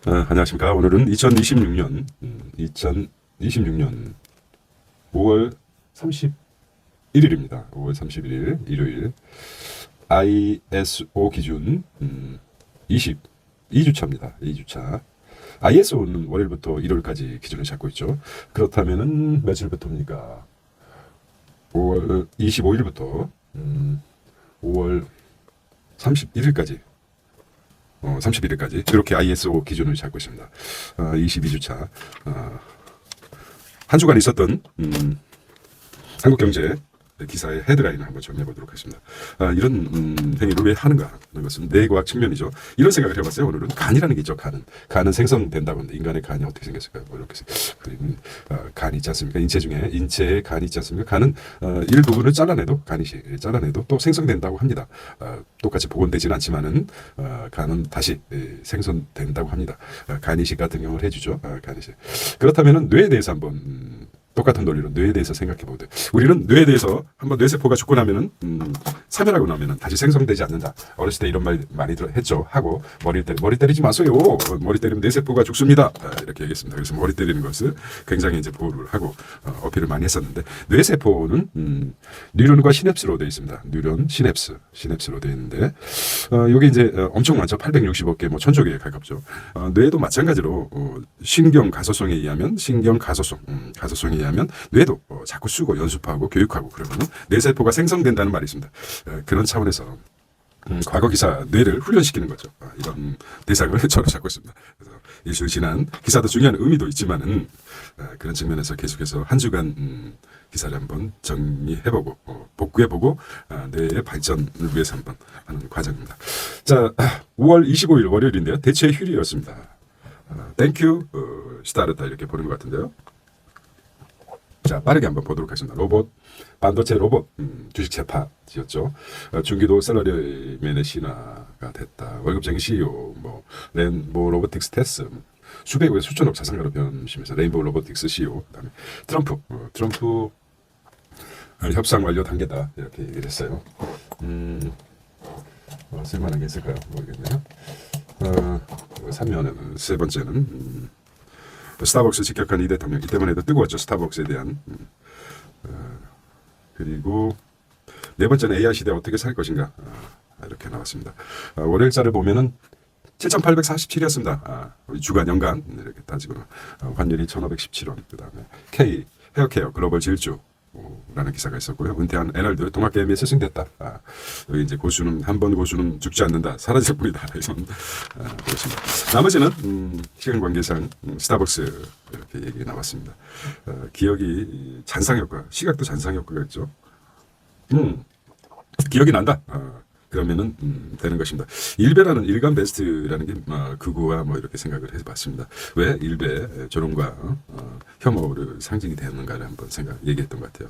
안녕하십니까. 오늘은 2026년 5월 31일입니다. 5월 31일 일요일 ISO 기준 22주차입니다. 2주차. ISO는 월요일부터 일요일까지 기준을 잡고 있죠. 그렇다면은 며칠부터입니까? 5월 25일부터 5월 31일까지 31일까지 이렇게 ISO 기준을 잡고 있습니다. 22주차 한 주간 있었던 한국경제 기사의 헤드라인을 한번 정리해 보도록 하겠습니다. 이런 행위를 왜 하는가 하는 것은 뇌과학 측면이죠. 이런 생각을 해봤어요. 오늘은 간이라는 게 있죠. 간은 생성된다고 하는데 인간의 간이 어떻게 생겼을까요? 뭐 이렇게 간이 있지 않습니까? 인체 중에 인체에 간이 있지 않습니까? 간은 일부분을 잘라내도 잘라내도 또 생성된다고 합니다. 똑같이 복원되지는 않지만은 간은 다시 생성된다고 합니다. 간이식 같은 경우를 해주죠. 간이식. 그렇다면은 뇌에 대해서 한번 똑같은 논리로 뇌에 대해서 생각해 보되 우리는 뇌에 대해서 한번 뇌세포가 죽고 나면은 사멸하고 나면은 다시 생성되지 않는다. 어렸을 때 이런 말 많이 했죠. 하고 머리 때리지 마세요. 머리 때리면 뇌세포가 죽습니다. 이렇게 얘기했습니다. 그래서 머리 때리는 것을 굉장히 이제 보호를 하고 어필을 많이 했었는데 뇌세포는 뉴런과 시냅스로 되어 있습니다. 뉴런, 시냅스로 되어 있는데 이게 이제 엄청 많죠. 860억 개, 뭐 1000조 개에 가깝죠. 뇌도 마찬가지로 신경 가소성에 의하면 가소성에 하면 뇌도 자꾸 쓰고 연습하고 교육하고 그러면 뇌세포가 생성된다는 말이 있습니다. 그런 차원에서 과거 기사 뇌를 훈련시키는 거죠. 이런 대상을 저로 잡고 있습니다. 그래서 일주일 지난 기사도 중요한 의미도 있지만은 그런 측면에서 계속해서 한 주간 기사를 한번 정리해보고 복구해보고 뇌의 발전을 위해서 한번 하는 과정입니다. 자, 5월 25일 월요일인데요. 대체 휴일이었습니다. 땡큐 스타르타 이렇게 보는 것 같은데요. 자, 빠르게 한번 보도록 하겠습니다. 반도체 로봇 주식 재파지였죠. 중기도 셀러리맨의 신화가 됐다. 월급쟁이 CEO, 뭐 로보틱스 테스, 수백억에서 수천억 자산가로 변심해서 레인보우 로보틱스 CEO, 그다음에 트럼프 협상 완료 단계다 이렇게 얘기를 했어요. 쓸만한 게 있을까요? 모르겠네요. 3면에는 세 번째는 스타벅스 직격한 이 대통령. 이때만 해도 뜨거웠죠. 스타벅스에 대한. 그리고 네 번째는 AI 시대 어떻게 살 것인가. 이렇게 나왔습니다. 월요일자를 보면은 7,847이었습니다. 주간 연간 이렇게 따지고 환율이 1,517원. 그 다음에 K 헤어케어 글로벌 질주. 라는 기사가 있었고요. 은퇴한 에럴드 동학개미에 스승됐다. 여기 이제 한 번 고수는 죽지 않는다. 사라질 뿐이다. 이런 그렇습니다. 나머지는 시간 관계상 스타벅스 이렇게 얘기 나왔습니다. 기억이 잔상 효과, 시각도 잔상 효과가 있죠. 기억이 난다. 그러면은 되는 것입니다. 일베라는 일간 베스트라는 게 극우와 뭐 이렇게 생각을 해봤습니다. 왜 일베 조롱과 혐오를 상징이 되는가를 한번 얘기했던 것 같아요.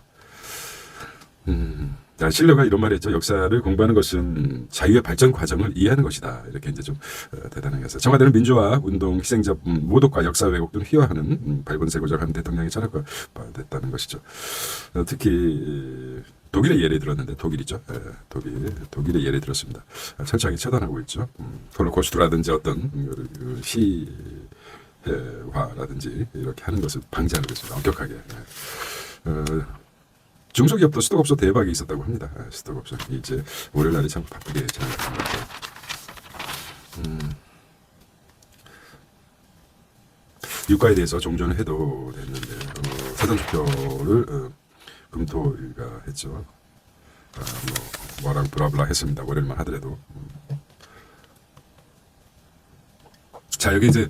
실러가 이런 말을 했죠. 역사를 공부하는 것은 자유의 발전 과정을 이해하는 것이다. 이렇게 이제 좀 대단하게 했어요. 청와대는 민주화 운동 희생자 모독과 역사 왜곡 등을 희화하는 발본세 고작한 대통령의 철학과 됐다는 것이죠. 특히 독일의 예를 들었는데 독일이죠. 독일의 예를 들었습니다. 철저하게 처단하고 있죠. 홀로코스트라든지 어떤 시해화라든지 이렇게 하는 것을 방지하는 것입니다. 엄격하게. 중소기업도 스톡옵션 대박이 있었다고 합니다. 스톡옵션 이제 월요일날이 참 바쁘게 지나가는 것 같아요. 유가에 대해서 종전을 해도 됐는데 사전투표를 금토일가 했죠. 뭐랑 브라블라 했습니다. 월요일만 하더라도. 자, 여기 이제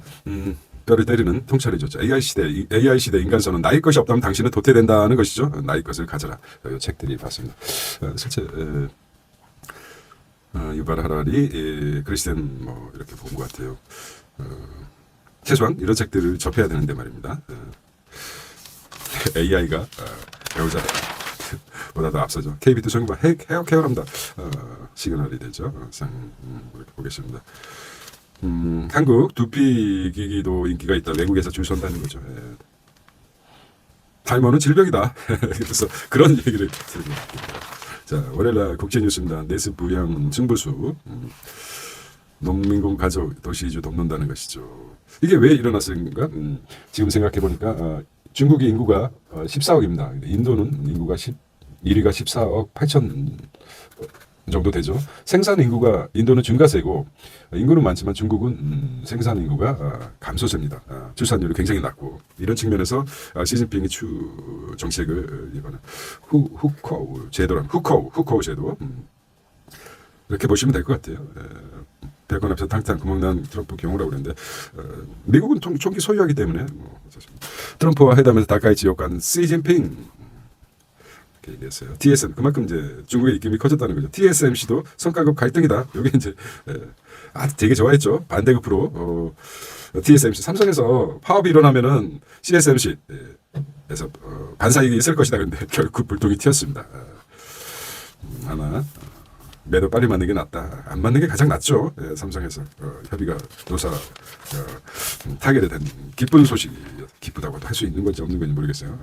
뼈를 때리는 통찰이 줬죠. AI 시대 인간선은 나의 것이 없다면 당신은 도태된다는 것이죠. 나의 것을 가져라. 이 책들이 봤습니다. 실제 유발 하라리, 크리스티안 뭐 이렇게 본 것 같아요. 최소한 이런 책들을 접해야 되는데 말입니다. AI가 배우자 보다도 앞서죠. KBT 정부가 헤어케어랍니다. 시그널이 되죠. 이렇게 보겠습니다. 한국 두피 기기도 인기가 있다. 외국에서 줄 선다는 거죠. 탈모는 질병이다. 그래서 그런 얘기를 드립니다. 자, 월요일날 국제뉴스입니다. 내수 부양 승부수. 농민공 가족 도시 이주 돕는다는 것이죠. 이게 왜 일어났을까? 지금 생각해 보니까 중국의 인구가 14억입니다. 인도는 인구가 1위가 14억 8천 정도 되죠. 생산 인구가 인도는 증가세고 인구는 많지만 중국은 생산 인구가 감소세입니다. 출산율이 굉장히 낮고 이런 측면에서 시진핑이 정책을 이거는 후커우 제도란 후커우 제도 이렇게 보시면 될 것 같아요. 백원 앞에서 탕탕 구멍난 트럼프 경우라고 그러는데 미국은 총기 소유하기 때문에 트럼프와 회담에서 다카이 지역 간 시진핑 얘기했어요. TSM 그만큼 이제 중국의 입김이 커졌다는 거죠. TSMC도 성과급 갈등이다. 여기 이제 되게 좋아했죠. 반대급으로 TSMC 삼성에서 파업이 일어나면은 CSMC에서 반사이익이 있을 것이다. 그런데 결국 불똥이 튀었습니다. 아마 매도 빨리 맞는 게 낫다. 안 맞는 게 가장 낫죠. 삼성에서 협의가 노사 타결이 된 기쁜 소식이 기쁘다고도 할 수 있는 건지 없는 건지 모르겠어요.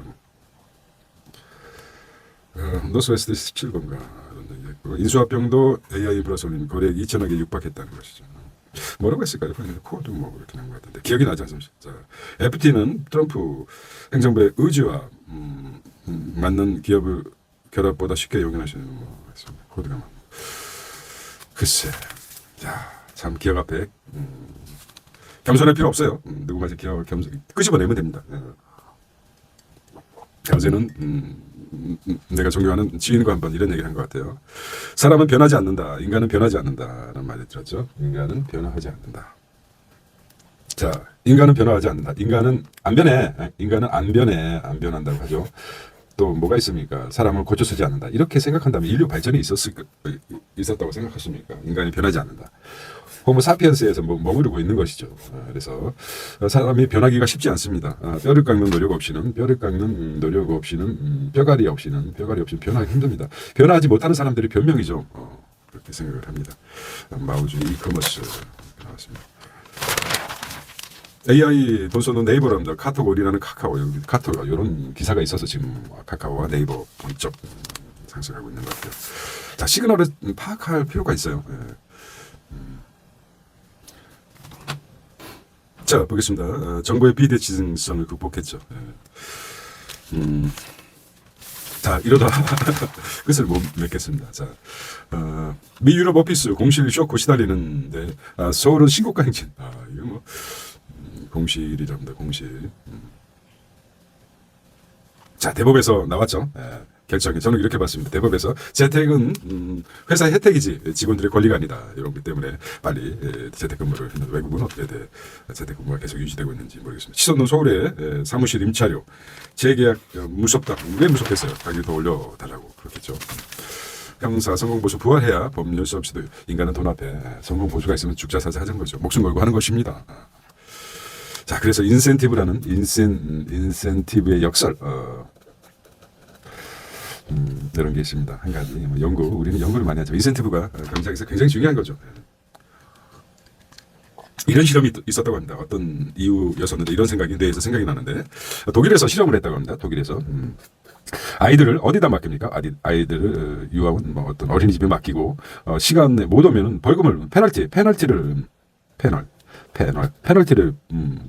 노스웨스트 17건가 인수합병도 AI 인프라 손님 거래액 2천억에 육박했다는 것이죠. 뭐라고 했을까요? 코드 뭐 이렇게 난 것 같은데 기억이 나지 않습니다. FT는 트럼프 행정부의 의지와 맞는 기업을 결합보다 쉽게 용인하시는 것 같습니다. 코드가 맞는. 글쎄, 참 기억 앞에 겸손할 필요 없어요. 누군가 기억을 끄집어내면 됩니다. 어제는 내가 존경하는 지인과 한번 이런 얘기를 한 것 같아요. 사람은 변하지 않는다. 인간은 변하지 않는다라는 말을 들었죠. 인간은 변화하지 않는다. 자, 인간은 변화하지 않는다. 인간은 안 변해. 인간은 안 변한다고 하죠. 또 뭐가 있습니까? 사람을 고쳐 쓰지 않는다. 이렇게 생각한다면 인류 발전이 있었다고 생각하십니까? 인간이 변하지 않는다. 호모사피엔스에서 머무르고 있는 것이죠. 그래서 사람이 변하기가 쉽지 않습니다. 뼈를 깎는 노력 없이는 뼈가리 없이는 변하기 힘듭니다. 변하지 못하는 사람들이 변명이죠. 그렇게 생각을 합니다. 마오주의 이커머스 나왔습니다. AI 돈 쏘는 네이버랍니다. 카톡 올인하는 카카오 카톡 이런 기사가 있어서 지금 카카오와 네이버 본격 상승하고 있는 것 같아요. 자, 시그널을 파악할 필요가 있어요. 자, 보겠습니다. 정부의 비대칭성을 극복했죠. 자, 이러다 끝을 못 맺겠습니다. 자, 미 유럽 오피스 공실 쇼크 시달리는데 서울은 신고가 행진. 이거 뭐 공실이랍니다. 공실. 자, 대법에서 나왔죠. 결정이 저는 이렇게 봤습니다. 대법에서 재택은 회사의 혜택이지 직원들의 권리가 아니다. 이런 것 때문에 빨리 재택근무를 했는데 외국은 어떻게 재택근무가 계속 유지되고 있는지 모르겠습니다. 치솟는 서울의 사무실 임차료 재계약 무섭다. 왜 무섭겠어요? 가격을 더 올려달라고 그렇겠죠. 형사 성공보수 부활해야 법률 수 없이도 인간은 돈 앞에 성공보수가 있으면 죽자사자 하는 거죠. 목숨 걸고 하는 것입니다. 자, 그래서 인센티브라는 인센티브의 역설 이런 게 있습니다. 한 가지 우리는 연구를 많이 하죠. 인센티브가 경제학에서 굉장히 중요한 거죠. 이런 실험이 있었다고 합니다. 어떤 이유였었는데 이런 생각이 뇌에서 생각이 나는데 독일에서 실험을 했다고 합니다. 독일에서 아이들을 어디다 맡깁니까? 아이들을 유아원 어떤 어린이집에 맡기고 시간에 못 오면은 벌금을 페널티를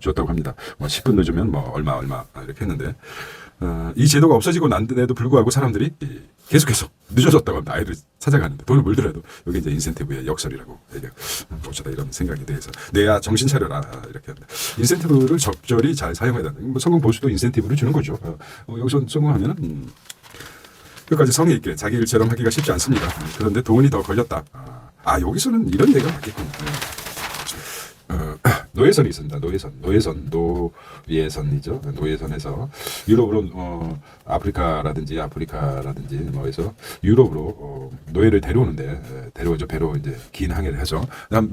줬다고 합니다. 10분 늦으면 얼마 이렇게 했는데 이 제도가 없어지고 난 데에도 불구하고 사람들이 계속해서 늦어졌다고 합니다. 아이들 찾아가는데 돈을 물더라도 여기 이제 인센티브의 역설이라고 어쩌다 이런 생각에 대해서 내야 정신 차려라 이렇게 합니다. 인센티브를 적절히 잘 사용해야 된다. 성공 보수도 인센티브를 주는 거죠. 여기서 성공하면은 끝까지 성의 있게 자기 일처럼 하기가 쉽지 않습니다. 그런데 돈이 더 걸렸다. 여기서는 이런 얘기가 맞겠군요. 노예선이 있습니다. 노예선이죠. 노예선에서 유럽으로 아프리카라든지 뭐해서 유럽으로 노예를 데려오죠. 배로 이제 긴 항해를 해서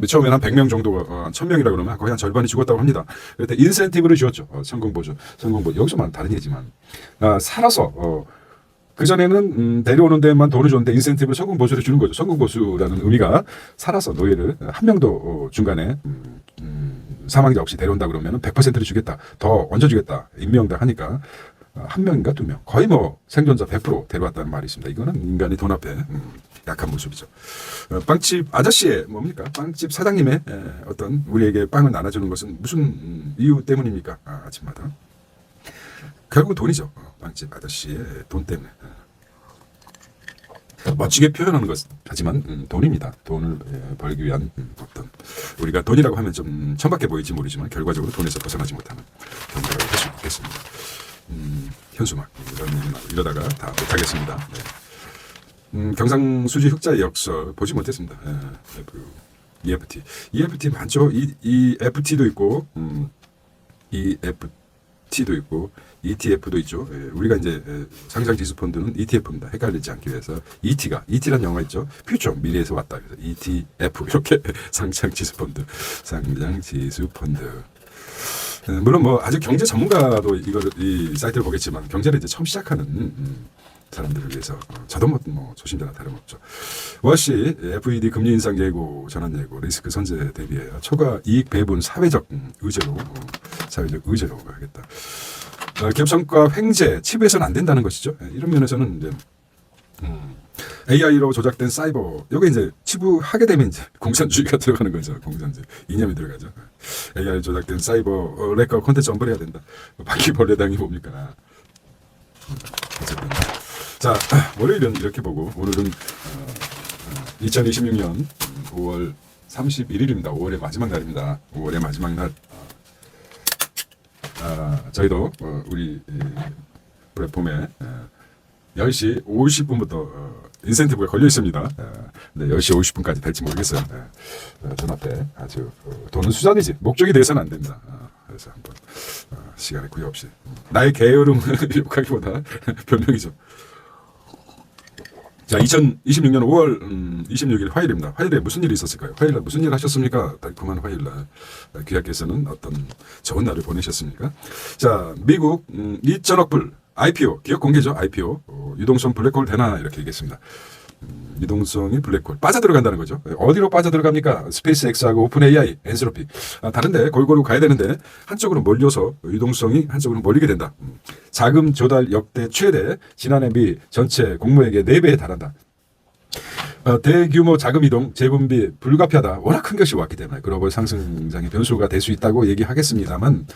처음에는 한 100명 정도가 1000명이라 그러면 거의 한 절반이 죽었다고 합니다. 그때 인센티브를 주었죠. 성공보조 여기서만 다른 얘기지만 살아서 그전에는 데려오는 데만 돈을 줬는데 인센티브를 성공보수를 주는 거죠. 성공보수라는 의미가 살아서 노예를 한 명도 중간에 사망자 없이 데려온다 그러면 100%를 주겠다. 더 얹어주겠다. 임명당 하니까 한 명인가 두 명. 거의 생존자 100% 데려왔다는 말이 있습니다. 이거는 인간이 돈 앞에 약한 모습이죠. 빵집 아저씨의 뭡니까? 빵집 사장님의 어떤 우리에게 빵을 나눠주는 것은 무슨 이유 때문입니까? 아침마다 결국 돈이죠. 빵집 아저씨의 돈 때문에. 멋지게 표현하는 것 하지만 돈입니다. 돈을 벌기 위한 어떤 우리가 돈이라고 하면 좀 천박해 보일지 모르지만 결과적으로 돈에서 벗어나지 못하는 경우라고 할 수 있겠습니다. 현수막 이러다가 다 못하겠습니다. 네. 경상수지 흑자의 역설 보지 못했습니다. EFT 많죠. EFT도 있고 EFT도 있고 ETF도 있죠. 우리가 이제 상장 지수 펀드는 ETF입니다. 헷갈리지 않기 위해서 ET라는 영화 있죠. 퓨처 미래에서 왔다. 그래서 ETF 이렇게 상장 지수 펀드, 상장 지수 펀드. 물론 뭐 아주 경제 전문가도 이 사이트를 보겠지만 경제를 이제 처음 시작하는 사람들을 위해서 저도 뭐 조심자나 다름없죠. 워시 FED 금리 인상 예고, 전환 예고, 리스크 선제 대비해야 초과 이익 배분 사회적 의제로 하겠다. 기업 성과 횡재, 치부해서는 안 된다는 것이죠. 이런 면에서는 이제 AI로 조작된 사이버, 요게 이제 치부하게 되면 이제 공산주의가 들어가는 거죠. 공산주의 이념이 들어가죠. AI 조작된 사이버 렉과 콘텐츠 엄벌해야 된다. 바퀴벌레당이 뭡니까? 어쨌든 자, 월요일은 이렇게 보고 오늘은 2026년 5월 31일입니다. 5월의 마지막 날입니다. 5월의 마지막 날. 저희도 우리 플랫폼에 10시 50분부터 인센티브가 걸려 있습니다. 네, 10시 50분까지 될지 모르겠어요. 전 앞에 아주 돈은 수단이지 목적이 돼서는 안 된다. 그래서 한번 시간에 구애 없이 나의 게으름 욕하기보다 변명이죠. 자, 2026년 5월 26일 화요일입니다. 화요일에 무슨 일이 있었을까요? 화요일날 무슨 일 하셨습니까? 달콤한 화요일날 귀하께서는 어떤 좋은 날을 보내셨습니까? 자, 미국 2천억 불 IPO, 기업 공개죠. IPO 유동성 블랙홀 되나 이렇게 얘기했습니다. 유동성이 블랙홀 빠져들어간다는 거죠. 어디로 빠져들어갑니까? 스페이스X하고 오픈 AI, 엔스로피 다른데 골고루 가야 되는데 한쪽으로 몰려서 유동성이 한쪽으로 몰리게 된다. 자금 조달 역대 최대, 지난해 미 전체 공모액의 4배에 달한다. 대규모 자금 이동, 재분비 불가피하다. 워낙 큰 것이 왔기 때문에 글로벌 상승장의 변수가 될 수 있다고 얘기하겠습니다만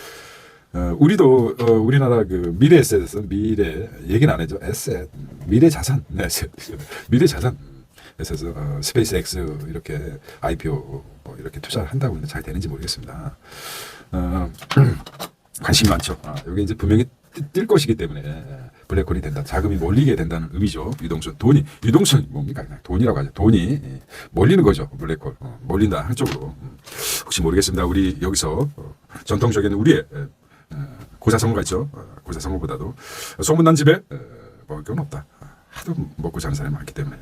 우리도 우리나라 그 미래 에셋에서 미래 얘기는 안 해죠. 에셋 미래 자산, 에셋 미래 자산 에셋에서 스페이스 X 이렇게 IPO 뭐 이렇게 투자를 한다고 하는데 잘 되는지 모르겠습니다. 관심이 많죠. 여기 이제 분명히 뜰 것이기 때문에 블랙홀이 된다. 자금이 몰리게 된다는 의미죠. 유동성이 뭡니까? 돈이라고 하죠. 돈이 몰리는 거죠. 블랙홀 몰린다 한쪽으로. 혹시 모르겠습니다. 우리 여기서 전통적인 우리의 고사성어가 있죠. 고사성어보다도 소문난 집에 먹을 건 없다. 하도 먹고 자는 사람이 많기 때문에.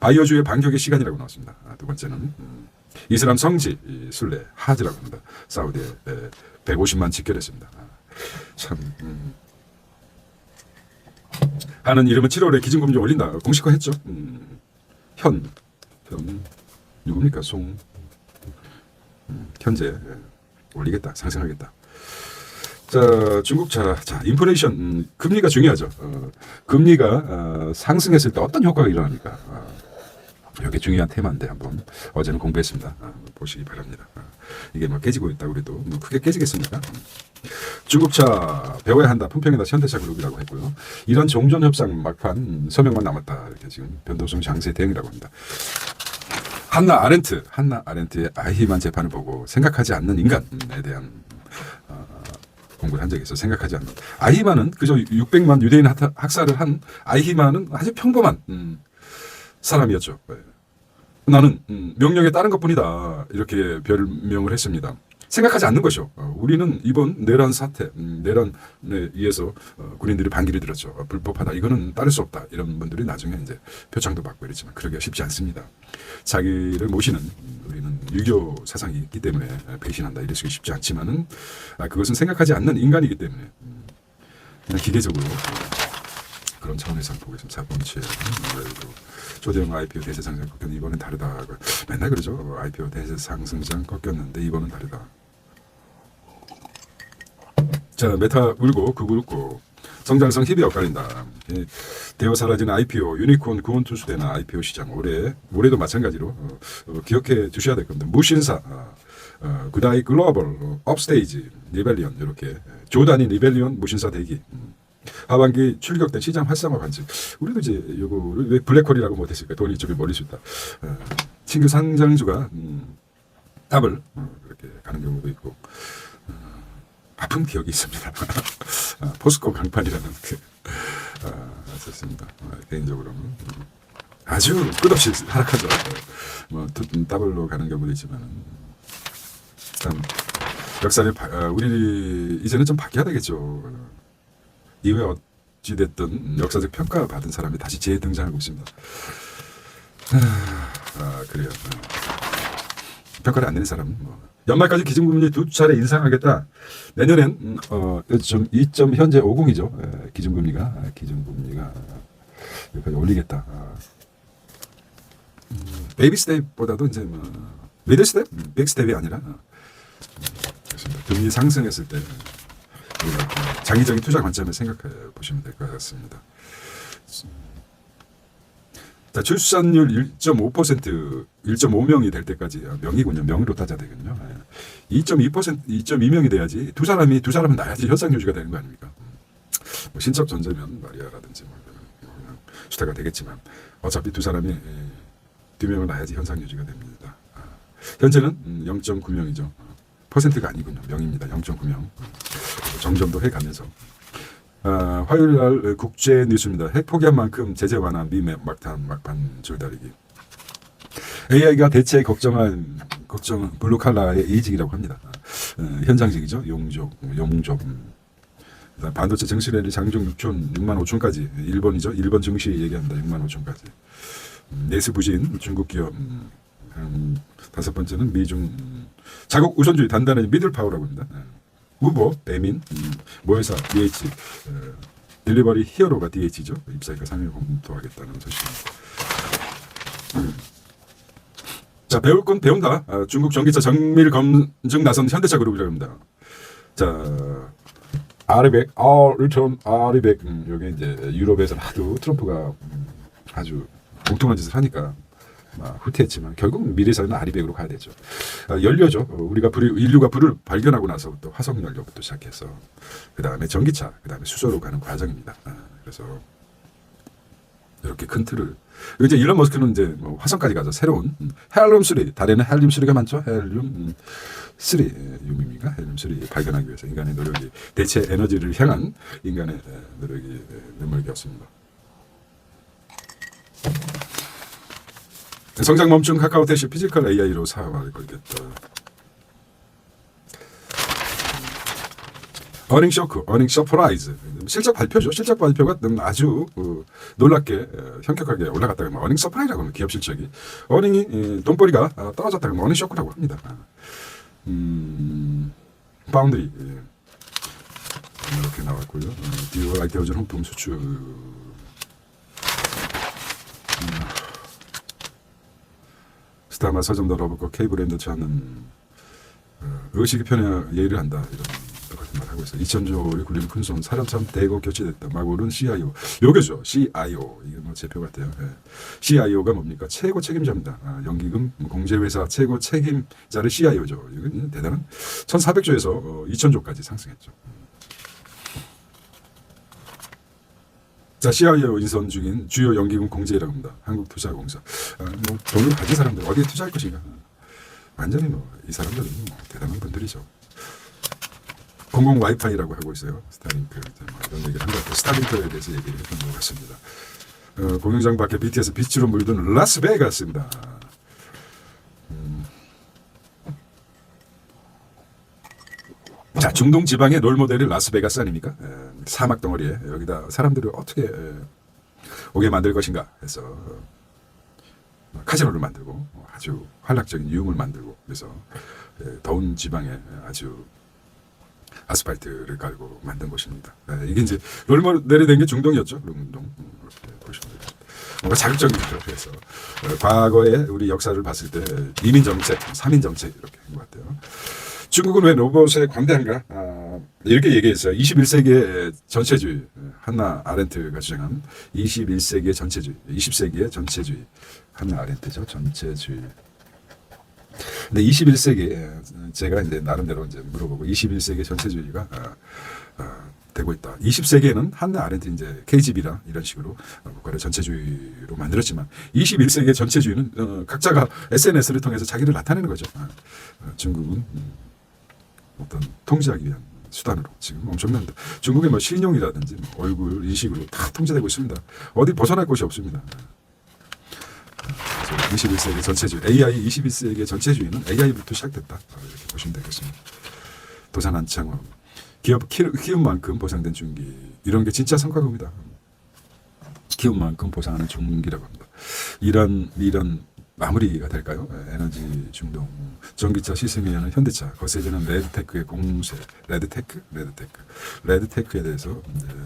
바이오주의 반격의 시간이라고 나왔습니다. 두 번째는 이슬람 성지 순례 하지라고 합니다. 사우디에 150만 직결했습니다. 참 하는 이름은 7월에 기준금리 올린다. 공식화했죠. 현 누굽니까? 현재 올리겠다. 상승하겠다. 자, 중국차, 인플레이션, 금리가 중요하죠. 금리가 상승했을 때 어떤 효과가 일어납니까? 이게 중요한 테마인데 한번 어제는 공부했습니다. 보시기 바랍니다. 이게 뭐 깨지고 있다고 그래도 뭐 크게 깨지겠습니까? 중국차 배워야 한다. 품평이다. 현대차 그룹이라고 했고요. 이런 종전협상 막판 서명만 남았다. 이렇게 지금 변동성 장세 대응이라고 합니다. 한나 아렌트의 아히만 재판을 보고 생각하지 않는 인간에 대한 공부를 한 적이 있어. 생각하지 않는 아히만은 그저 600만 유대인 학살을 한 아히만은 아주 평범한 사람이었죠. 나는 명령에 따른 것뿐이다. 이렇게 별명을 했습니다. 생각하지 않는 것이요. 우리는 이번 내란 사태, 내란에 의해서 군인들이 반기를 들었죠. 불법하다. 이거는 따를 수 없다. 이런 분들이 나중에 이제 표창도 받고 이랬지만 그러기가 쉽지 않습니다. 자기를 모시는 우리는 유교 사상이 있기 때문에 배신한다. 이러기 쉽지 않지만은 그것은 생각하지 않는 인간이기 때문에 그냥 기계적으로 그런 차원에서 보고 있습니다. 4번째 조대영 IPO 대세 상승 꺾였는데 이번엔 다르다. 맨날 그러죠. IPO 대세 상승장 꺾였는데 이번은 다르다. 자, 메타 울고 구글 웃고 성장성 힙이 엇갈린다. 되어 사라지는 IPO, 유니콘 구원 투수되는 IPO 시장 올해도 마찬가지로 기억해 두셔야 될 겁니다. 무신사, 구다이 글로벌, 업스테이지, 리벨리온 이렇게 조단위 리벨리온 무신사 대기. 하반기 출격된 시장 활성화 관측. 우리도 이제 요거를 왜 블랙홀이라고 못했을까? 돈이 이쪽에 몰릴 수 있다. 신규 상장주가 답을 그렇게 가는 경우도 있고 아픈 기억이 있습니다. 포스코 강판이라는 있었습니다. 개인적으로는 아주 끝없이 하락하죠. 뭐 더블로 가는 경우도 있지만 참 역사를 우리 이제는 좀 바뀌어야 되겠죠. 이후에 어찌됐든 역사적 평가 받은 사람이 다시 재등장하고 있습니다. 그래요. 평가를 안 내는 사람은 연말까지 기준금리 2차례 인상하겠다. 내년엔 좀 2. 현재 50이죠. 기준금리가 여기까지 올리겠다. 베이비 스텝보다도 이제 미들 스텝, 빅 스텝이 아니라 그렇습니다. 금리 상승했을 때 장기적인 투자 관점에 생각해 보시면 될 것 같습니다. 자, 출산율 1.5%, 1.5명이 될 때까지 명이군요. 명의로 따져야 되거든요. 2.2%, 2.2명이 돼야지 두 사람은 나야지 현상 유지가 되는 거 아닙니까? 뭐 신적 존재면 마리아라든지 그냥 수태가 되겠지만 어차피 두 명을 낳아야지 현상 유지가 됩니다. 현재는 0.9명이죠. 퍼센트가 아니군요. 명입니다. 0.9명. 정정도 해가면서. 화요일 날 국제 뉴스입니다. 핵 포기한 만큼 제재 완화 미매 막판 줄다리기. AI가 대체 걱정 블루칼라의 이직이라고 합니다. 현장직이죠. 용접. 반도체 증시래리 장중 6만 5천까지 일본이죠. 일본 증시 얘기합니다. 6만 5천까지. 내수 부진 중국 기업. 5번째는 미중 자국 우선주의 단단한 미들 파워라고 합니다. 후보 배민 모회사 DH 딜리버리 히어로가 DH죠. 입사니까 상을 검토하겠다는 소식입니다. 자, 배울 건 배운다. 중국 전기차 정밀 검증 나선 현대차 그룹이라고 합니다. 자, 아리백, 리턴 아리백. 여기 이제 유럽에서 하도 트럼프가 아주 엉뚱한 짓을 하니까 후퇴했지만 결국 미래에서는 아리백으로 가야 되죠. 연료죠. 인류가 불을 발견하고 나서부터 화석 연료부터 시작해서 그 다음에 전기차, 그 다음에 수소로 가는 과정입니다. 그래서 이렇게 큰 틀을 이제 일론 머스크는 이제 화성까지 가서 새로운 헬륨 3 달에는 헬륨 3가 많죠. 헬륨 3 유미미가 헬륨 3 발견하기 위해서 인간의 노력이 대체 에너지를 향한 인간의 노력이 눈물겼습니다. 성장 멈춘 카카오 대시 피지컬 AI로 사활을 걸겠다. 어닝 쇼크, 어닝 서프라이즈. 실적 발표죠. 실적 발표가 아주 놀랍게 현격하게 올라갔다가 어닝 서프라이즈라고 하면 기업 실적이 어닝이 돈벌이가 떨어졌다가 어닝 쇼크라고 합니다. 파운드리 이렇게 나왔고요. 듀오 라이트어전 홍품 수출. 스타마 서점도 러브과 K브랜드 찾는 의식이 편해 예의를 한다 이런 똑같은 말 하고 있어요. 2,000조를 굴리는 큰손 사람참 대거 교체됐다. 마고는 CIO 요거죠. CIO 이게 뭐 제표 같아요. CIO가 뭡니까? 최고 책임자입니다. 연기금 공제회사 최고 책임자를 CIO죠. 이건 대단한 1,400조에서 2,000조까지 상승했죠. 자, CIO 인선 중인 주요 연기금 공제라고 합니다. 한국투자공사. 뭐 돈을 가진 사람들 어디에 투자할 것인가? 완전히 이 사람들은 대단한 분들이죠. 공공 와이파이라고 하고 있어요. 스타링크 이런 얘기를 한 것 같아요. 스타링크에 대해서 얘기를 했던 것 같습니다. 공연장 밖에 BTS 빛으로 물든 라스베가스입니다. 자, 중동 지방의 롤모델이 라스베가스 아닙니까? 사막 덩어리에 여기다 사람들을 어떻게 오게 만들 것인가 해서 카지노를 만들고 아주 활락적인 유흥을 만들고 그래서 더운 지방에 아주 아스팔트를 깔고 만든 곳입니다. 이게 이제 롤모델이 된 게 중동이었죠. 중동 이렇게 보시면 됩니다. 뭔가 자극적이죠. 그래서 과거에 우리 역사를 봤을 때 이민 정책, 3인 정책 이렇게 한 것 같아요. 중국은 왜 로봇에 관대한가? 이렇게 얘기했어요. 21세기의 전체주의, 한나 아렌트가 주장한 21세기의 전체주의, 20세기의 전체주의, 한나 아렌트죠. 전체주의. 근데 21세기 제가 이제 나름대로 이제 물어보고 21세기 전체주의가 되고 있다. 20세기에는 한나 아렌트 이제 KGB라 이런 식으로 국가를 전체주의로 만들었지만 21세기의 전체주의는 각자가 SNS를 통해서 자기를 나타내는 거죠. 중국은 어떤 통제하기 위한 수단으로 지금 엄청난 중국의 뭐 신용이라든지 뭐 얼굴 인식으로 다 통제되고 있습니다. 어디 벗어날 곳이 없습니다. 21세기 전체주의, AI 21세기의 전체주의는 AI부터 시작됐다. 이렇게 보시면 되겠습니다. 도산 안창호, 기업 키운 만큼 보상된 중기, 이런 게 진짜 성과급이다. 키운 만큼 보상하는 중기라고 합니다. 이런 마무리가 될까요? 에너지 중동, 전기차 시승에는 현대차, 거세지는 레드테크의 공세, 레드테크에 대해서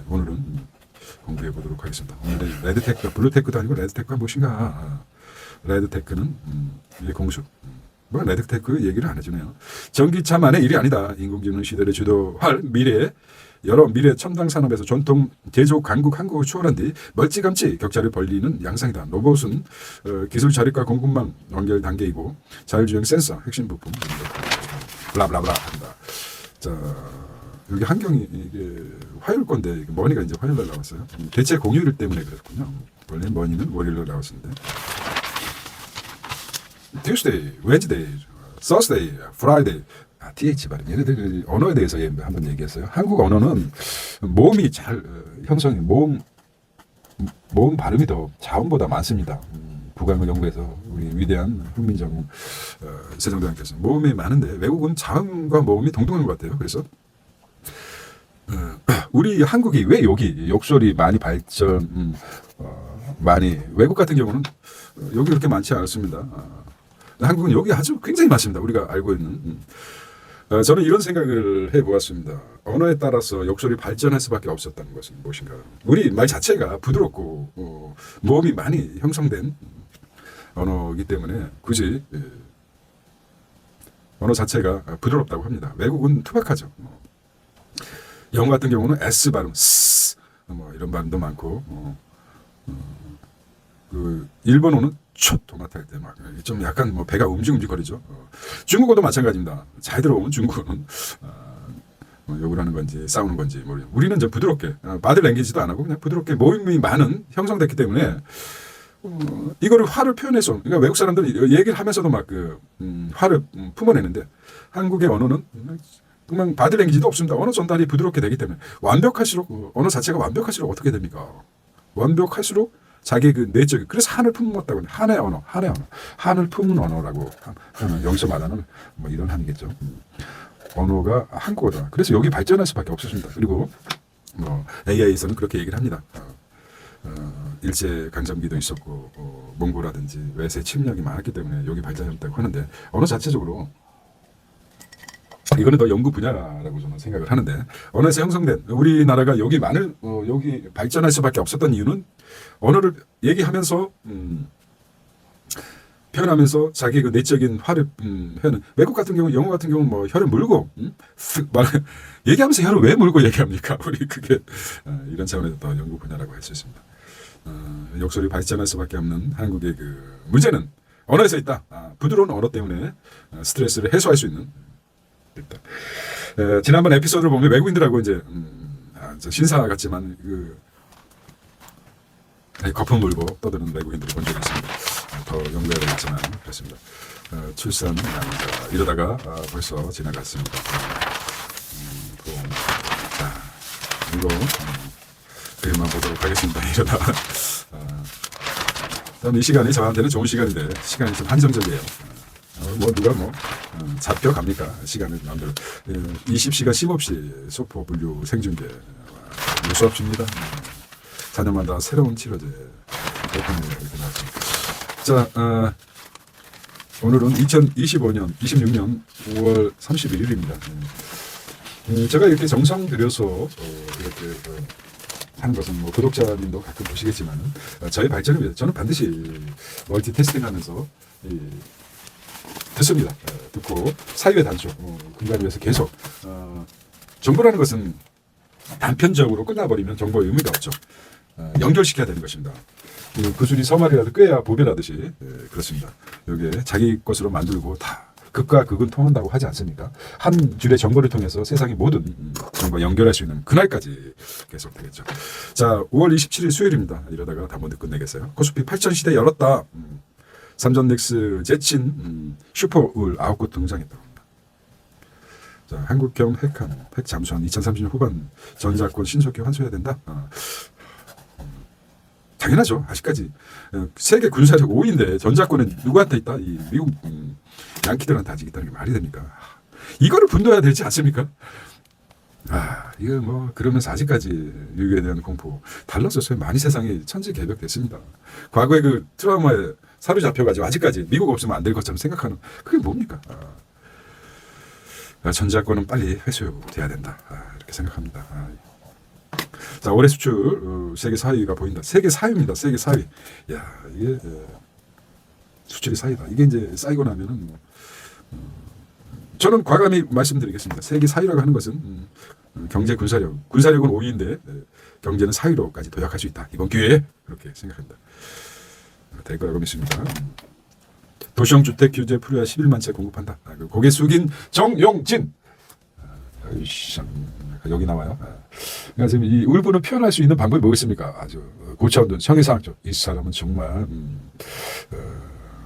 오늘은 공부해 보도록 하겠습니다. 오늘은 레드테크가 블루테크도 아니고 레드테크가 무엇인가? 레드테크는 이게 공수. 뭐 레드테크 얘기를 안 해주네요. 전기차만의 일이 아니다. 인공지능 시대를 주도할 여러 미래 첨단 산업에서 전통 제조 강국 한국을 추월한 뒤 멀찌감치 격차를 벌리는 양상이다. 로봇은 기술 자립과 공급망 연결 단계이고 자율주행 센서 핵심 부품 블라블라블라 한다. 자, 여기 환경이 이게 화요일 건데 머니가 이제 화요일날 나왔어요. 대체 공휴일 때문에 그랬군요. 원래 머니는 월요일날 나왔었는데. Tuesday, Wednesday, Thursday, Friday. TH 발음. 얘네들 언어에 대해서 한번 얘기했어요. 한국 언어는 모음이 잘 형성이 모음 발음이 더 자음보다 많습니다. 국악을 연구해서 우리 위대한 훈민정 세종대왕께서 모음이 많은데 외국은 자음과 모음이 동등한 것 같아요. 그래서 우리 한국이 왜 여기 욕설이 많이 발전 많이 외국 같은 경우는 여기 그렇게 많지 않습니다. 한국은 여기 아주 굉장히 많습니다. 우리가 알고 있는. 저는 이런 생각을 해보았습니다. 언어에 따라서 욕설이 발전할 수밖에 없었다는 것은 무엇인가. 우리 말 자체가 부드럽고 모음이 많이 형성된 언어이기 때문에 굳이 언어 자체가 부드럽다고 합니다. 외국은 투박하죠. 영어 같은 경우는 S 발음, S 뭐 이런 발음도 많고 그 일본어는 첫 도마탈 때 막 좀 약간 뭐 배가 움직거리죠. 중국어도 마찬가지입니다. 잘 들어오면 중국어는 뭐 욕을 하는 건지 싸우는 건지 모르겠어요. 우리는 좀 부드럽게 바디 랭귀지도 안 하고 그냥 부드럽게 모임이 많은 형성됐기 때문에 이거를 화를 표현해서 그러니까 외국 사람들이 얘기를 하면서도 막 그 화를 품어내는데 한국의 언어는 그냥 바디 랭귀지도 없습니다. 언어 전달이 부드럽게 되기 때문에 완벽할수록 언어 자체가 완벽할수록 어떻게 됩니까? 완벽할수록 자기 그 내적 그래서 한을 품었다고 한의 언어, 한을 품은 언어라고 하면 여기서 말하는 뭐 이런 한이겠죠. 언어가 한국어다. 그래서 여기 발전할 수밖에 없었습니다. 그리고 뭐 AI에서는 그렇게 얘기를 합니다. 일제 강점기도 있었고 몽골이라든지 외세 침략이 많았기 때문에 여기 발전했다고 하는데 언어 자체적으로 이거는 더 연구 분야라고 저는 생각을 하는데 언어에서 형성된 우리나라가 여기 여기 발전할 수밖에 없었던 이유는 언어를 얘기하면서 표현하면서 자기 그 내적인 화를 표현은 외국 같은 경우 영어 같은 경우 뭐 혀를 물고 얘기하면서 혀를 왜 물고 얘기합니까? 우리 그게 이런 차원에서 더 연구 분야라고 할 수 있습니다. 욕설이 발전할 수밖에 없는 한국의 그 문제는 언어에서 있다. 부드러운 언어 때문에 스트레스를 해소할 수 있는. 지난번 에피소드를 보면 외국인들하고 이제 신사 같지만 그 거품 물고 떠드는 외국인들을 본 적이 있습니다. 더 연구해야 되겠지만 그렇습니다. 출산 이러다가 벌써 지나갔습니다. 자 이거 그림만 보도록 하겠습니다. 이러다 이 시간이 저한테는 좋은 시간인데 시간이 좀 한정적이에요. 뭐 누가 뭐 잡혀갑니까? 시간을 마음대로 20시간 쉼없이 소포 분류 생중계 수업집니다. 자녀마다 새로운 치료제 이렇게 나왔습니다. 자 오늘은 2025년 26년 5월 31일입니다. 제가 이렇게 정성 들여서 이렇게 하는 것은 뭐 구독자님도 가끔 보시겠지만 저의 발전을 위해서 저는 반드시 멀티태스킹하면서 듣습니다. 듣고 사유의 단초 근간을 위해서 계속 정보라는 것은 단편적으로 끝나버리면 정보의 의미가 없죠. 연결시켜야 되는 것입니다. 구슬이 서말이라도 꿰야 보배라듯이 그렇습니다. 여기에 자기 것으로 만들고 다 극과 극은 통한다고 하지 않습니까? 한 줄의 정보를 통해서 세상의 모든 정보와 연결할 수 있는 그날까지 계속 되겠죠. 자, 5월 27일 수요일입니다. 이러다가 다 먼저 끝내겠어요. 코스피 8000시대 열었다. 삼전넥스 제친 슈퍼울 9곳 등장했다고 합니다. 자, 한국형 핵 잠수함 2030년 후반 전자권 신속히 환수해야 된다. 당연하죠. 아직까지 세계 군사력 5위인데 전자권은 누구한테 있다? 이 미국 양키들한테 아직 있다는 게 말이 됩니까? 이거를 분노해야 되지 않습니까? 이거 뭐 그러면서 아직까지 미국에 대한 공포 달라졌어요. 많이 세상이 천지개벽됐습니다. 과거에 그 트라우마에 사로잡혀가지고 아직까지 미국 없으면 안 될 것처럼 생각하는 그게 뭡니까? 전자권은 빨리 회수돼야 된다. 이렇게 생각합니다. 자, 올해 수출 세계 4위가 보인다. 세계 4위입니다. 세계 4위. 야, 이게 수출이 4위다. 이게 이제 쌓이고 나면은 저는 과감히 말씀드리겠습니다. 세계 4위라고 하는 것은 경제 군사력은 5위인데 경제는 4위로까지 도약할 수 있다. 이번 기회에 그렇게 생각합니다. 될 거라고 믿습니다. 도시형 주택 규제 풀어야 11만 채 공급한다. 고개 숙인 정용진. 여기 나와요. 그래서 이 울분을 표현할 수 있는 방법이 뭐겠습니까? 아주 고차원도 형이상학죠. 이 사람은 정말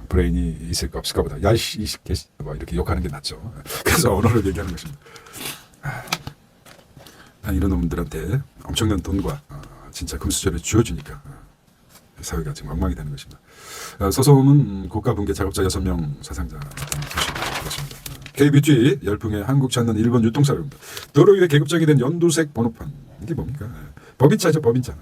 브레인이 있을까 없을까 보다 야이씨 뭐 이렇게 욕하는 게 낫죠. 그래서 언어를 얘기하는 것입니다. 이런 놈들한테 엄청난 돈과 진짜 금수저를 쥐어주니까 사회가 지금 엉망이 되는 것입니다. 소송은 고가분계 작업자 6명 사상자 그렇습니다. K뷰티 열풍의 한국 찾는 일본 유통사료입니다. 도로 위에 계급장이 된 연두색 번호판 이게 뭡니까? 법인차죠, 법인차.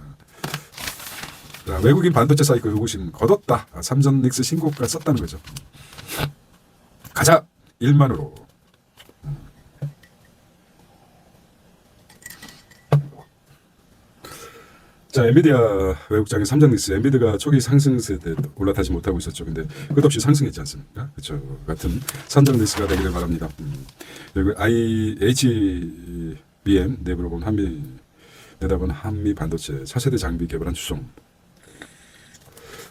자, 외국인 반도체 사이클 요구심 거뒀다. 삼전넥스 신고가 썼다는 거죠. 가자 1만으로. 자, 엔비디아 외국장의 삼전넥스, 엔비디아가 초기 상승세 때 올라타지 못하고 있었죠. 근데 끝없이 상승했지 않습니까? 그렇죠. 같은 삼전넥스가 되기를 바랍니다. 그리고 HBM 내부로 본 내다본 한미 반도체 차세대 장비 개발한 주성.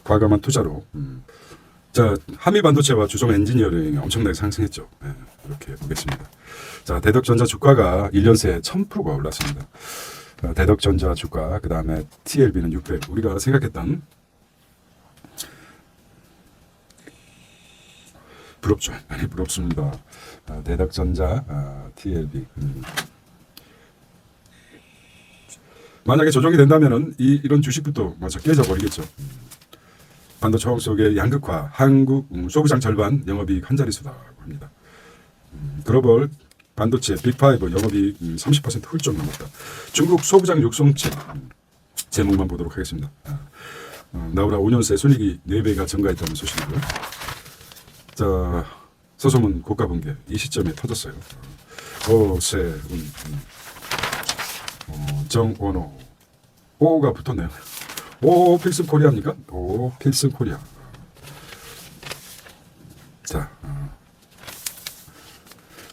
과감한 투자로. 자, 한미 반도체와 주성 엔지니어링이 엄청나게 상승했죠. 이렇게 보겠습니다. 자, 대덕전자 주가가 1년 새에 1000%가 올랐습니다. 대덕전자 주가, 그 다음에 TLB는 600. 우리가 생각했던 부럽죠. 많이 부럽습니다. 대덕전자, TLB. 만약에 조정이 된다면은 이런 주식부터 먼저 깨져버리겠죠. 반도체 화학 속의 양극화, 한국 소부장 절반 영업이익 한 자릿수라고 합니다. 글로벌 반도체 빅5 영업이익 30% 훌쩍 넘었다. 중국 소부장 육성체 제목만 보도록 하겠습니다. 나우라 5년 새 순이익이 4배가 증가했다는 소식이고요. 자, 소송은 고가 붕괴 이 시점에 터졌어요. 오세훈, 정원호, 오가 붙었네요. 오 필승 코리아입니까? 오 필승 코리아. 자,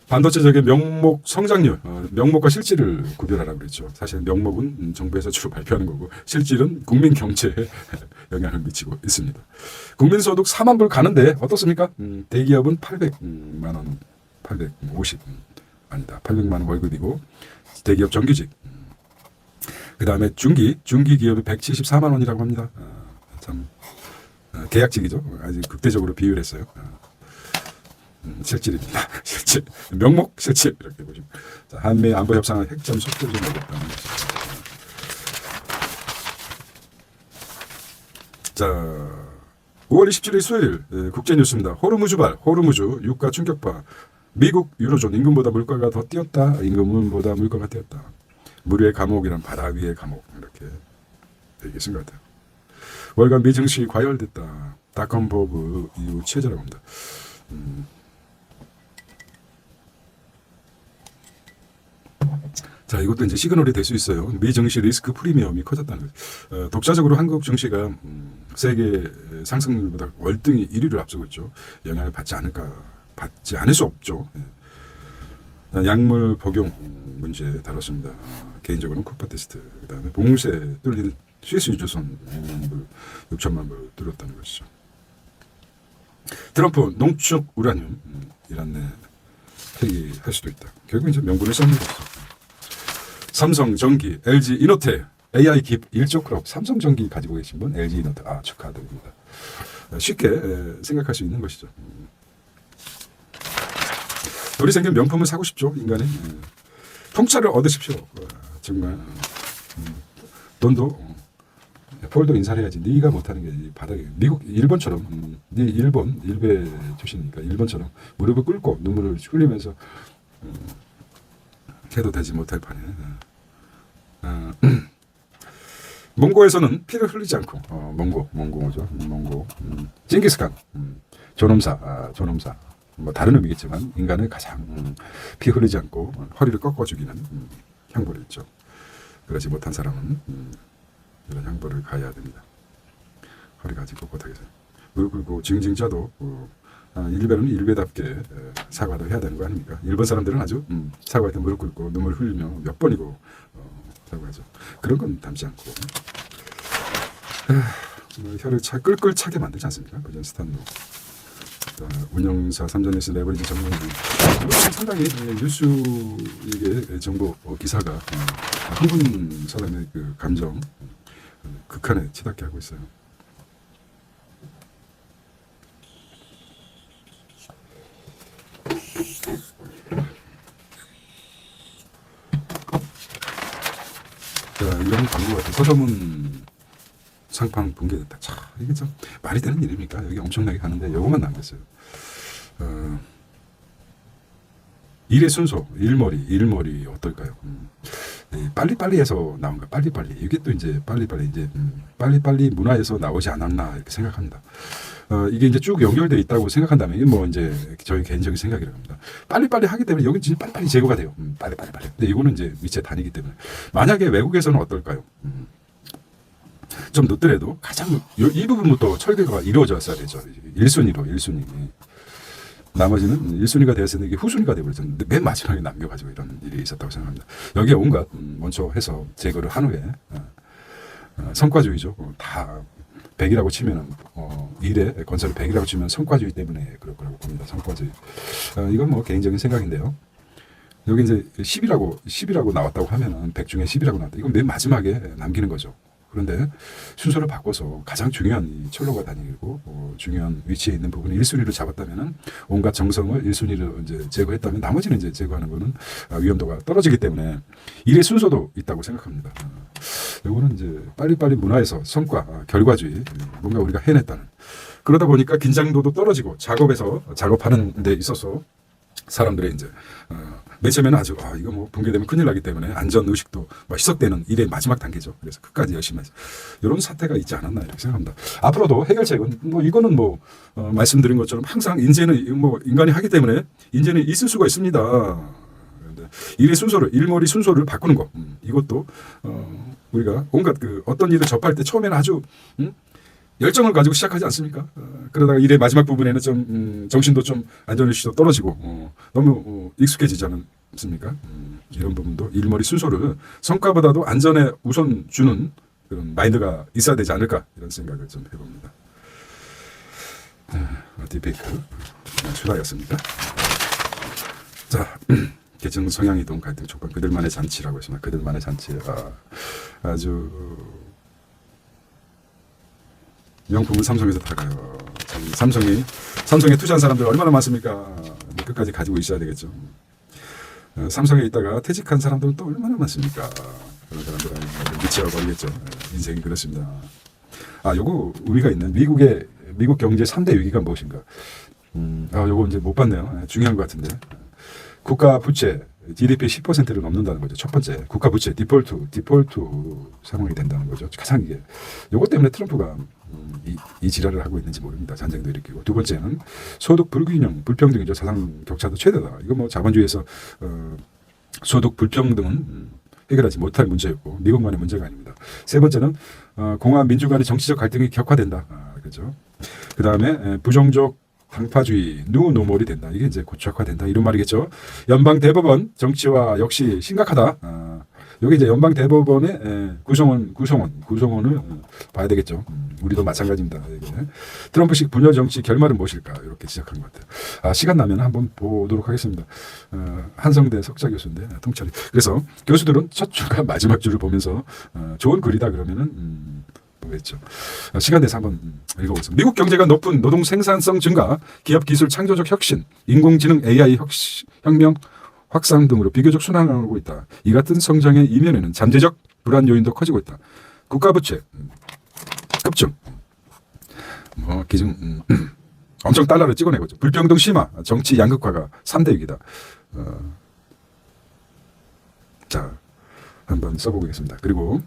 반도체적인 명목 성장률, 명목과 실질을 구별하라고 그랬죠. 사실 명목은 정부에서 주로 발표하는 거고 실질은 국민 경제에 영향을 미치고 있습니다. 국민소득 4만 불 가는데 어떻습니까? 대기업은 800만 원, 850 아니다. 800만 원 월급이고 대기업 정규직. 그 다음에 중기 기업이 174만 원이라고 합니다. 참 계약직이죠. 아주 극대적으로 비율했어요. 실질입니다. 실질 명목 실질 이렇게 보시면 한미 안보 협상은 핵점 속도를 좀 내겠다. 자, 5월 27일 수요일 국제 뉴스입니다. 호르무즈 유가 충격파. 미국 유로존 임금보다 물가가 더 뛰었다. 임금보다 물가가 뛰었다. 물의 감옥이란 바다 위의 감옥 이렇게 되겠은 것 같아요. 월간 미 증시 과열됐다. 닷컴버브 이후 최저라고 합니다. 자, 이것도 이제 시그널이 될 수 있어요. 미 증시 리스크 프리미엄이 커졌다는 거죠. 독자적으로 한국 증시가 세계 상승률보다 월등히 1위를 앞서고 있죠. 영향을 받지 않을 수 없죠. 약물 복용 문제 다뤘습니다. 개인적으로는 쿠파 테스트, 그다음에 봉쇄 뚫린 스위스 유조선 6천만 불 뚫었다는 것이죠. 트럼프 농축 우라늄 이란 내 폐기할 수도 있다. 결국 이제 명분을 쌓는 거죠. 삼성전기, LG 이노텍, AI 깁 1조 클럽. 삼성전기 가지고 계신 분 LG 이노텍 축하드립니다. 쉽게 생각할 수 있는 것이죠. 돈이 생긴 명품을 사고 싶죠, 인간이. 통찰을 얻으십시오. 정말 돈도 폴도 인사를 해야지. 네가 못하는 게 바닥에. 미국, 일본처럼 네 일본 일베 출신이니까 일본처럼 무릎을 꿇고 눈물을 흘리면서 해도 되지 못할 판에. 몽고에서는 피를 흘리지 않고 몽고죠. 몽고. 징기스칸, 존엄사. 뭐 다른 의미겠지만 인간을 가장 피 흘리지 않고 허리를 꺾어 죽이는 형벌이 있죠. 그러지 못한 사람은 이런 형벌을 가해야 됩니다. 허리가 아직 꼿꼿하게 무릎 꿇고 징징자도 일베는 일베답게 사과도 해야 되는 거 아닙니까? 일본 사람들은 아주 사과할 때 무릎 꿇고 눈물 흘리며 몇 번이고 사과하죠. 그런 건 담지 않고 혀를 끌끌 차게 만들지 않습니까? 그전 스탄도 운영사 삼전에서 레버리지 전문기 상당히 뉴스 이게 정보 기사가 한 분 사람의 그 감정 극한에 치닫게 하고 있어요. 자, 이런 광고 같은 서점은 상판 붕괴됐다. 자, 이게 좀 말이 되는 일입니까? 여기 엄청나게 가는데 요것만 남겼어요. 일의 순서, 일머리 어떨까요? 빨리빨리해서 나온 거, 빨리빨리. 이게 또 이제 빨리빨리 문화에서 나오지 않았나 이렇게 생각합니다. 이게 이제 쭉 연결되어 있다고 생각한다면 이게 뭐 이제 저희 개인적인 생각이라고 합니다. 빨리빨리 하기 때문에 여기 진짜 빨리빨리 제거가 돼요. 빨리빨리. 근데 이거는 이제 밑에 단위이기 때문에 만약에 외국에서는 어떨까요? 좀 늦더라도 가장 이 부분부터 철개가 이루어졌어야 되죠. 1순위. 나머지는 1순위가 되었는데 이게 후순위가 되어버렸는데 맨 마지막에 남겨가지고 이런 일이 있었다고 생각합니다. 여기에 온갖 먼저 해서 제거를 한 후에 성과주의죠. 다 100이라고 치면 일에 건설을 100이라고 치면 성과주의 때문에 그럴 거라고 봅니다. 성과주의. 이건 뭐 개인적인 생각인데요. 여기 이제 10이라고 나왔다고 하면은 100 중에 10이라고 나왔다. 이건 맨 마지막에 남기는 거죠. 그런데 순서를 바꿔서 가장 중요한 철로가 다니고 중요한 위치에 있는 부분을 1순위로 잡았다면은 온갖 정성을 1순위로 이제 제거했다면 나머지는 이제 제거하는 거는 위험도가 떨어지기 때문에 일의 순서도 있다고 생각합니다. 이거는 이제 빨리빨리 문화에서 성과, 결과주의, 뭔가 우리가 해냈다는. 그러다 보니까 긴장도도 떨어지고 작업하는 데 있어서 사람들의 이제 맨 처음에는 아주 이거 뭐 붕괴되면 큰일 나기 때문에 안전 의식도 희석되는 일의 마지막 단계죠. 그래서 끝까지 열심히 하죠. 이런 사태가 있지 않았나 이렇게 생각합니다. 앞으로도 해결책은 뭐 이거는 뭐 말씀드린 것처럼 항상 인재는 뭐 인간이 하기 때문에 인재는 있을 수가 있습니다. 그런데 일의 순서를 일머리 순서를 바꾸는 거 이것도 우리가 온갖 그 어떤 일을 접할 때 처음에는 아주 열정을 가지고 시작하지 않습니까? 그러다가 일의 마지막 부분에는 좀 정신도 좀 안전의식도 떨어지고 너무 익숙해지지 않습니까? 이런 부분도 일머리 순서를 성과보다도 안전에 우선 주는 그런 마인드가 있어야 되지 않을까 이런 생각을 좀 해봅니다. 디베이크 수다였습니까? 자, 계층 성향이동 갈등 촉발 그들만의 잔치라고 했습니다. 그들만의 잔치 아주 명품은 삼성에서 타가요. 삼성에 투자한 사람들 얼마나 많습니까? 끝까지 가지고 있어야 되겠죠. 삼성에 있다가 퇴직한 사람들은 또 얼마나 많습니까? 그런 사람들은 미치어 버리겠죠. 인생이 그렇습니다. 요거 의미가 있는 미국 경제 3대 위기가 무엇인가? 요거 이제 못 봤네요. 중요한 것 같은데. 국가 부채 GDP 10%를 넘는다는 거죠. 첫 번째, 국가 부채 디폴트 상황이 된다는 거죠. 가장 이게 요것 때문에 트럼프가 이 지랄을 하고 있는지 모릅니다. 전쟁도 일으키고. 두 번째는 소득 불균형, 불평등이죠. 사상 격차도 최대다. 이거 뭐 자본주의에서 소득 불평등은 해결하지 못할 문제였고 미국만의 문제가 아닙니다. 세 번째는 공화 민주 간의 정치적 갈등이 격화된다. 그렇죠. 그 다음에 부정적 당파주의, 누노멀이 된다. 이게 이제 고착화된다. 이런 말이겠죠. 연방 대법원 정치화 역시 심각하다. 여기 이제 연방 대법원의 구성원을 봐야 되겠죠. 우리도 마찬가지입니다. 이게. 트럼프식 분열 정치 결말은 무엇일까? 이렇게 시작한 것 같아요. 시간 나면 한번 보도록 하겠습니다. 한성대 석자 교수인데 통찰이. 그래서 교수들은 첫 줄과 마지막 줄을 보면서 좋은 글이다 그러면은 보겠죠. 시간 내서 한번 읽어보겠습니다. 미국 경제가 높은 노동 생산성 증가, 기업 기술 창조적 혁신, 인공지능 AI 혁명 확산 등으로 비교적 순환하고 있다. 이 같은 성장의 이면에는 잠재적 불안 요인도 커지고 있다. 국가 부채 급증, 기증 엄청 달러를 찍어내고 있죠. 불평등 심화, 정치 양극화가 3대 위기다. 자, 한번 써보겠습니다. 그리고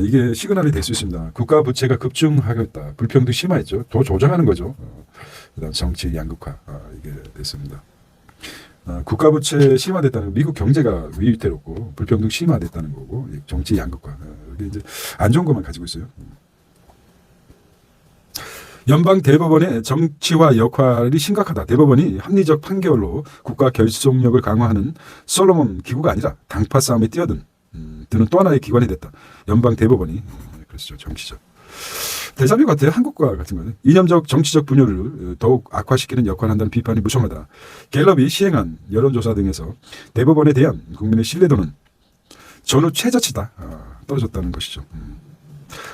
이게 시그널이 될 수 있습니다. 국가 부채가 급증하겠다. 불평등 심화했죠. 더 조정하는 거죠. 그다음 정치 양극화 이게 됐습니다. 국가 부채 심화됐다는 건 미국 경제가 위태롭고 불평등 심화됐다는 거고 정치 양극화 이게 이제 안 좋은 것만 가지고 있어요. 연방 대법원의 정치화 역할이 심각하다. 대법원이 합리적 판결로 국가 결속력을 강화하는 솔로몬 기구가 아니라 당파 싸움에 뛰어든 드는 또 하나의 기관이 됐다. 연방 대법원이 그렇죠. 정치적 데자뷰 같아요. 한국과 같은 거는 이념적 정치적 분열을 더욱 악화시키는 역할을 한다는 비판이 무성하다. 갤럽이 시행한 여론조사 등에서 대법원에 대한 국민의 신뢰도는 전후 최저치다 떨어졌다는 것이죠.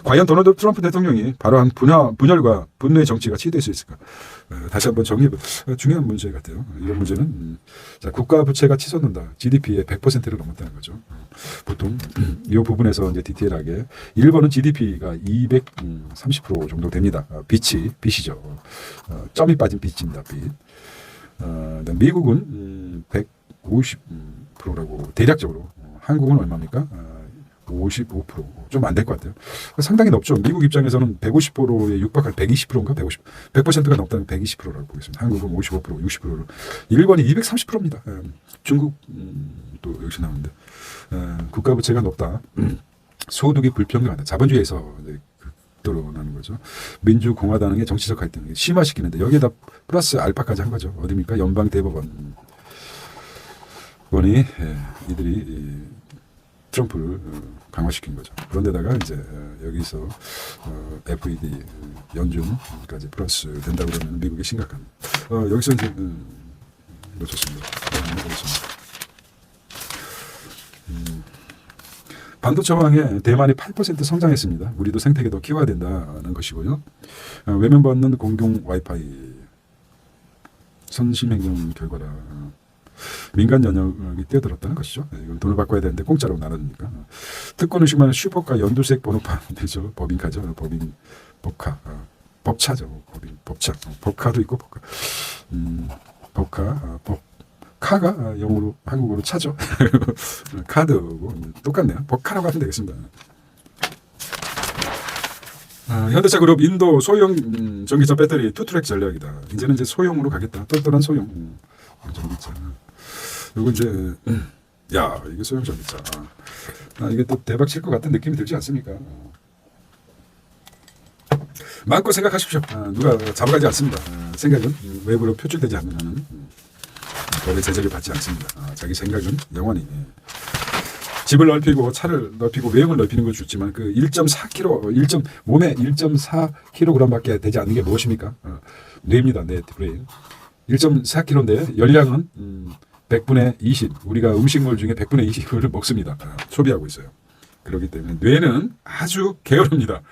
과연 도널드 트럼프 대통령이 바로한 분열과 분노의 정치가 치유될 수 있을까? 다시 한번 정리해보면 중요한 문제 같아요. 이런 문제는 자, 국가 부채가 치솟는다. GDP의 100%를 넘었다는 거죠. 보통 이 부분에서 이제 디테일하게 일본은 GDP가 230% 정도 됩니다. 빚이죠. 점이 빠진 빚입니다. 빚. 미국은 150%라고 대략적으로. 한국은 얼마입니까? 55%좀 안 될 것 같아요. 상당히 높죠. 미국 입장에서는 150%에 육박할 120%인가 100%가 넘다면 120%라고 보겠습니다. 한국은 55%, 60%로 일본이 230%입니다. 중국도 역시 나오는데 국가 부채가 높다. 소득이 불평등하다. 자본주의에서 극도로 나는 거죠. 민주공화당의 정치적 갈등을 심화시키는데 여기에다 플러스 알파까지 한 거죠. 어디입니까? 연방 대법원 원이 이들이 트럼프를 강화시킨 거죠. 그런데다가 이제 여기서 FED 연준까지 플러스 된다고 그러면 미국이 심각한. 여기서 이제 놓쳤습니다. 반도체 왕에 대만이 8% 성장했습니다. 우리도 생태계 더 키워야 된다는 것이고요. 외면받는 공공 와이파이 선심행정 결과라. 민간 영역이 뛰어들었다는 것이죠. 이건 돈을 바꿔야 되는데 공짜로 나눠주니까. 특권 의식만은 슈퍼카 연두색 번호판 되죠. 법인카죠. 법카. 법차죠. 법차. 법카도 있고 법카. 법카. 법카가 영어로 한국어로 차죠. 카드고 똑같네요. 법카라고 하면 되겠습니다. 현대차 그룹 인도 소형 전기차 배터리 투트랙 전략이다. 이제는 이제 소형으로 가겠다. 똘똘한 소형 전기차. 그리고 이제 이게 소형 전기차. 이게 또 대박 칠 것 같은 느낌이 들지 않습니까? 마음껏 생각하십시오. 누가 잡아가지 않습니다. 생각은 외부로 표출되지 않는 한은 법의 제재를 받지 않습니다. 자기 생각은 영원히 집을 넓히고 차를 넓히고 외형을 넓히는 건 좋지만 그 1.4kg, 몸에 1.4kg밖에 되지 않는 게 무엇입니까? 뇌입니다. 뇌 브레인. 1.4kg인데 열량은 100분의 20. 우리가 음식물 중에 100분의 20을 먹습니다. 소비하고 있어요. 그렇기 때문에 뇌는 아주 게으릅니다.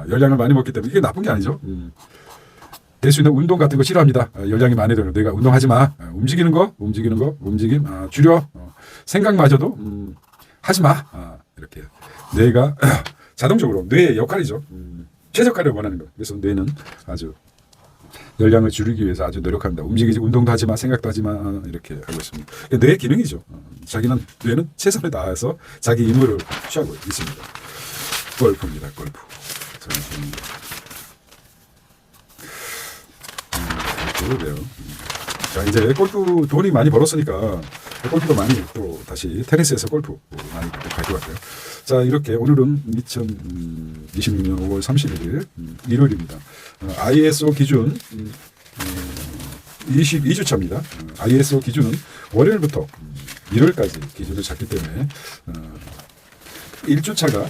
열량을 많이 먹기 때문에 이게 나쁜 게 아니죠. 될 수 있는 운동 같은 거 싫어합니다. 열량이 많이 들어요. 뇌가 운동하지 마. 움직임 줄여. 생각마저도 하지 마. 이렇게 뇌가 자동적으로 뇌의 역할이죠. 최적화를 원하는 거. 그래서 뇌는 아주 열량을 줄이기 위해서 아주 노력합니다. 운동도 하지 마, 생각도 하지 마 이렇게 하고 있습니다. 뇌의 기능이죠. 뇌는 최선을 다해서 자기 임무를 취하고 있습니다. 골프입니다. 골프. 그래요. 자, 이제 골프 돈이 많이 벌었으니까 골프도 많이 또 다시 테니스에서 골프 많이 갈 것 같아요. 자, 이렇게 오늘은 2026년 5월 31일 일요일입니다. ISO 기준 22주차입니다. ISO 기준은 월요일부터 일요일까지 기준을 잡기 때문에 1주차가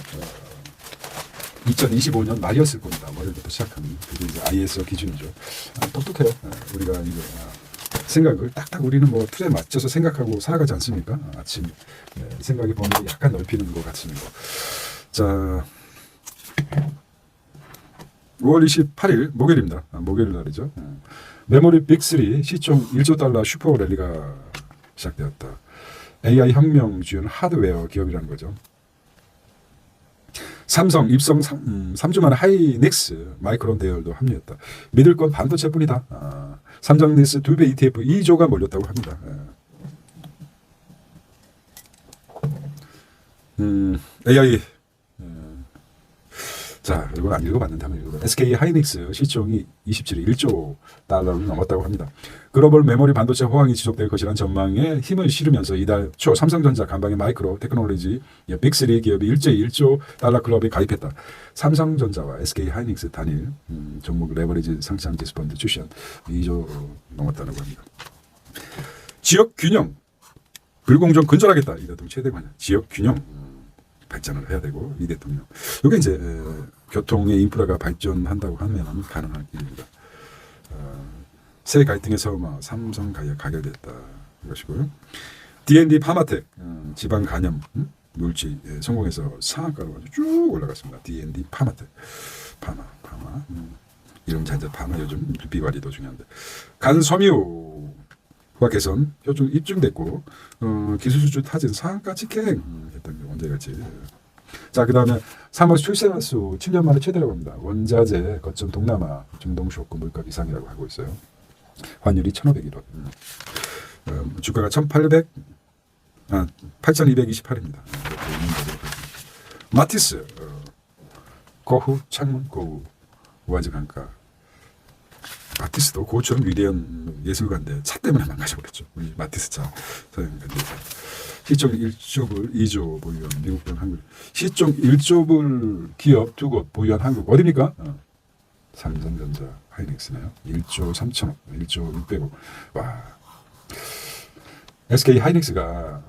2025년 말이었을 겁니다. 월요일부터 시작하는 그게 이제 ISO 기준이죠. 똑똑해요. 우리가 이거 생각을 딱딱 우리는 뭐 틀에 맞춰서 생각하고 살아가지 않습니까? 아침 생각의 범위를 약간 넓히는 것 같습니다. 자, 5월 28일 목요일입니다. 목요일 날이죠. 메모리 빅3 시총 1조 달러 슈퍼 랠리가 시작되었다. AI 혁명 주연 하드웨어 기업이라는 거죠. 삼성 입성 3주 만에 하이닉스 마이크론 대열도 합류했다. 믿을 건 반도체뿐이다. 삼성닉스 2배 ETF 2조가 몰렸다고 합니다. AI 자, 이건 안 읽어봤는데 한번 읽어봐. SK 하이닉스 시총이 27일 1조 달러를 넘었다고 합니다. 글로벌 메모리 반도체 호황이 지속될 것이라는 전망에 힘을 실으면서 이달 초 삼성전자 간방의 마이크로 테크놀로지 빅3 기업이 일제히 1조 달러 클럽에 가입했다. 삼성전자와 SK 하이닉스 단일 종목 레버리지 상장 지수 펀드 출시한 2조 넘었다고 합니다. 지역 균형 불공정 근절하겠다. 이 대통령 최대 관여. 지역 균형 발전을 해야 되고 이 대통령. 이게 이제 교통의 인프라가 발전한다고 하면 가능한 일입니다. 새 갈등에서 삼성 가결됐다 이것이고요. D&D 파마텍 지방 간염 물질 성공해서 상한가로 아주 쭉 올라갔습니다. D&D 파마텍 파마 이름 잔자 파마 요즘 두피 관리도 중요한데 간 섬유화 개선 효중 입증됐고 기술 수출 타진 상한가 직행 했던 게 언제같이. 자, 그 다음에 3월 출생수 7년 만에 최대라고 합니다. 원자재 거점 동남아 중동 쇼크 물가 이상이라고 하고 있어요. 환율이 1,501원. 주가가 8,228입니다. 마티스 고후 창문 고후 우아지 강가. 마티스도 고처럼 위대한 예술가인데 차 때문에 망가져버렸죠. 우리 마티스 차 시총 1조불 2조 보유한 미국병 한국. 시총 1조불 기업 2곳 보유한 한국 어디입니까? 삼성전자 하이닉스네요. 1조 3천억 1조 600억. 와. SK 하이닉스가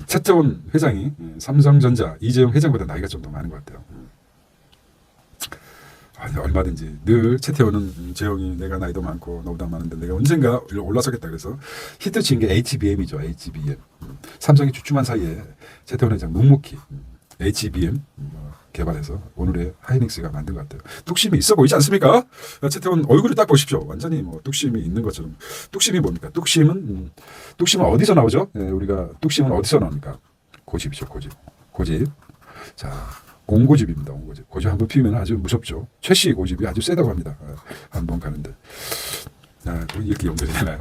최태원 회장이 삼성전자 이재용 회장보다 나이가 좀 더 많은 것 같아요. 얼마든지 늘 채태원은 재영이 내가 나이도 많고 너보다 많은데 내가 언젠가 올라서겠다 그래서 히트친 게 HBM이죠. HBM. 삼성이 주춤한 사이에 채태원 회장 묵묵히 HBM 개발해서 오늘의 하이닉스가 만든 것 같아요. 뚝심이 있어 보이지 않습니까? 채태원 얼굴을 딱 보십시오. 완전히 뚝심이 있는 것처럼. 뚝심이 뭡니까? 뚝심은 어디서 나오죠? 우리가 뚝심은 어디서 나옵니까? 고집이죠. 고집. 자. 옹고집입니다. 옹고집. 고집 한번 피우면 아주 무섭죠. 최씨 고집이 아주 세다고 합니다. 한번 가는데. 이렇게 연결이 되나요?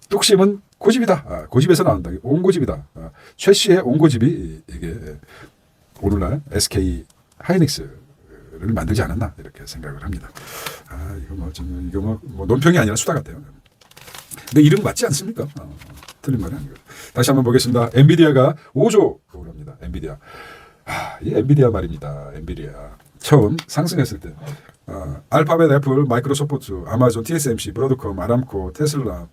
뚝심은 고집이다. 고집에서 나온다. 옹고집이다. 최씨의 옹고집이 이게 오늘날 SK 하이닉스를 만들지 않았나 이렇게 생각을 합니다. 이거 논평이 아니라 수다 같아요. 근데 이름 맞지 않습니까? 틀린 말이 아니고. 다시 한번 보겠습니다. 엔비디아가 5조 오릅니다. 엔비디아. 이 엔비디아 말입니다. 엔비디아 처음 상승했을 때 알파벳, 애플, 마이크로소프트, 아마존, TSMC, 브로드컴, 아람코, 테슬라.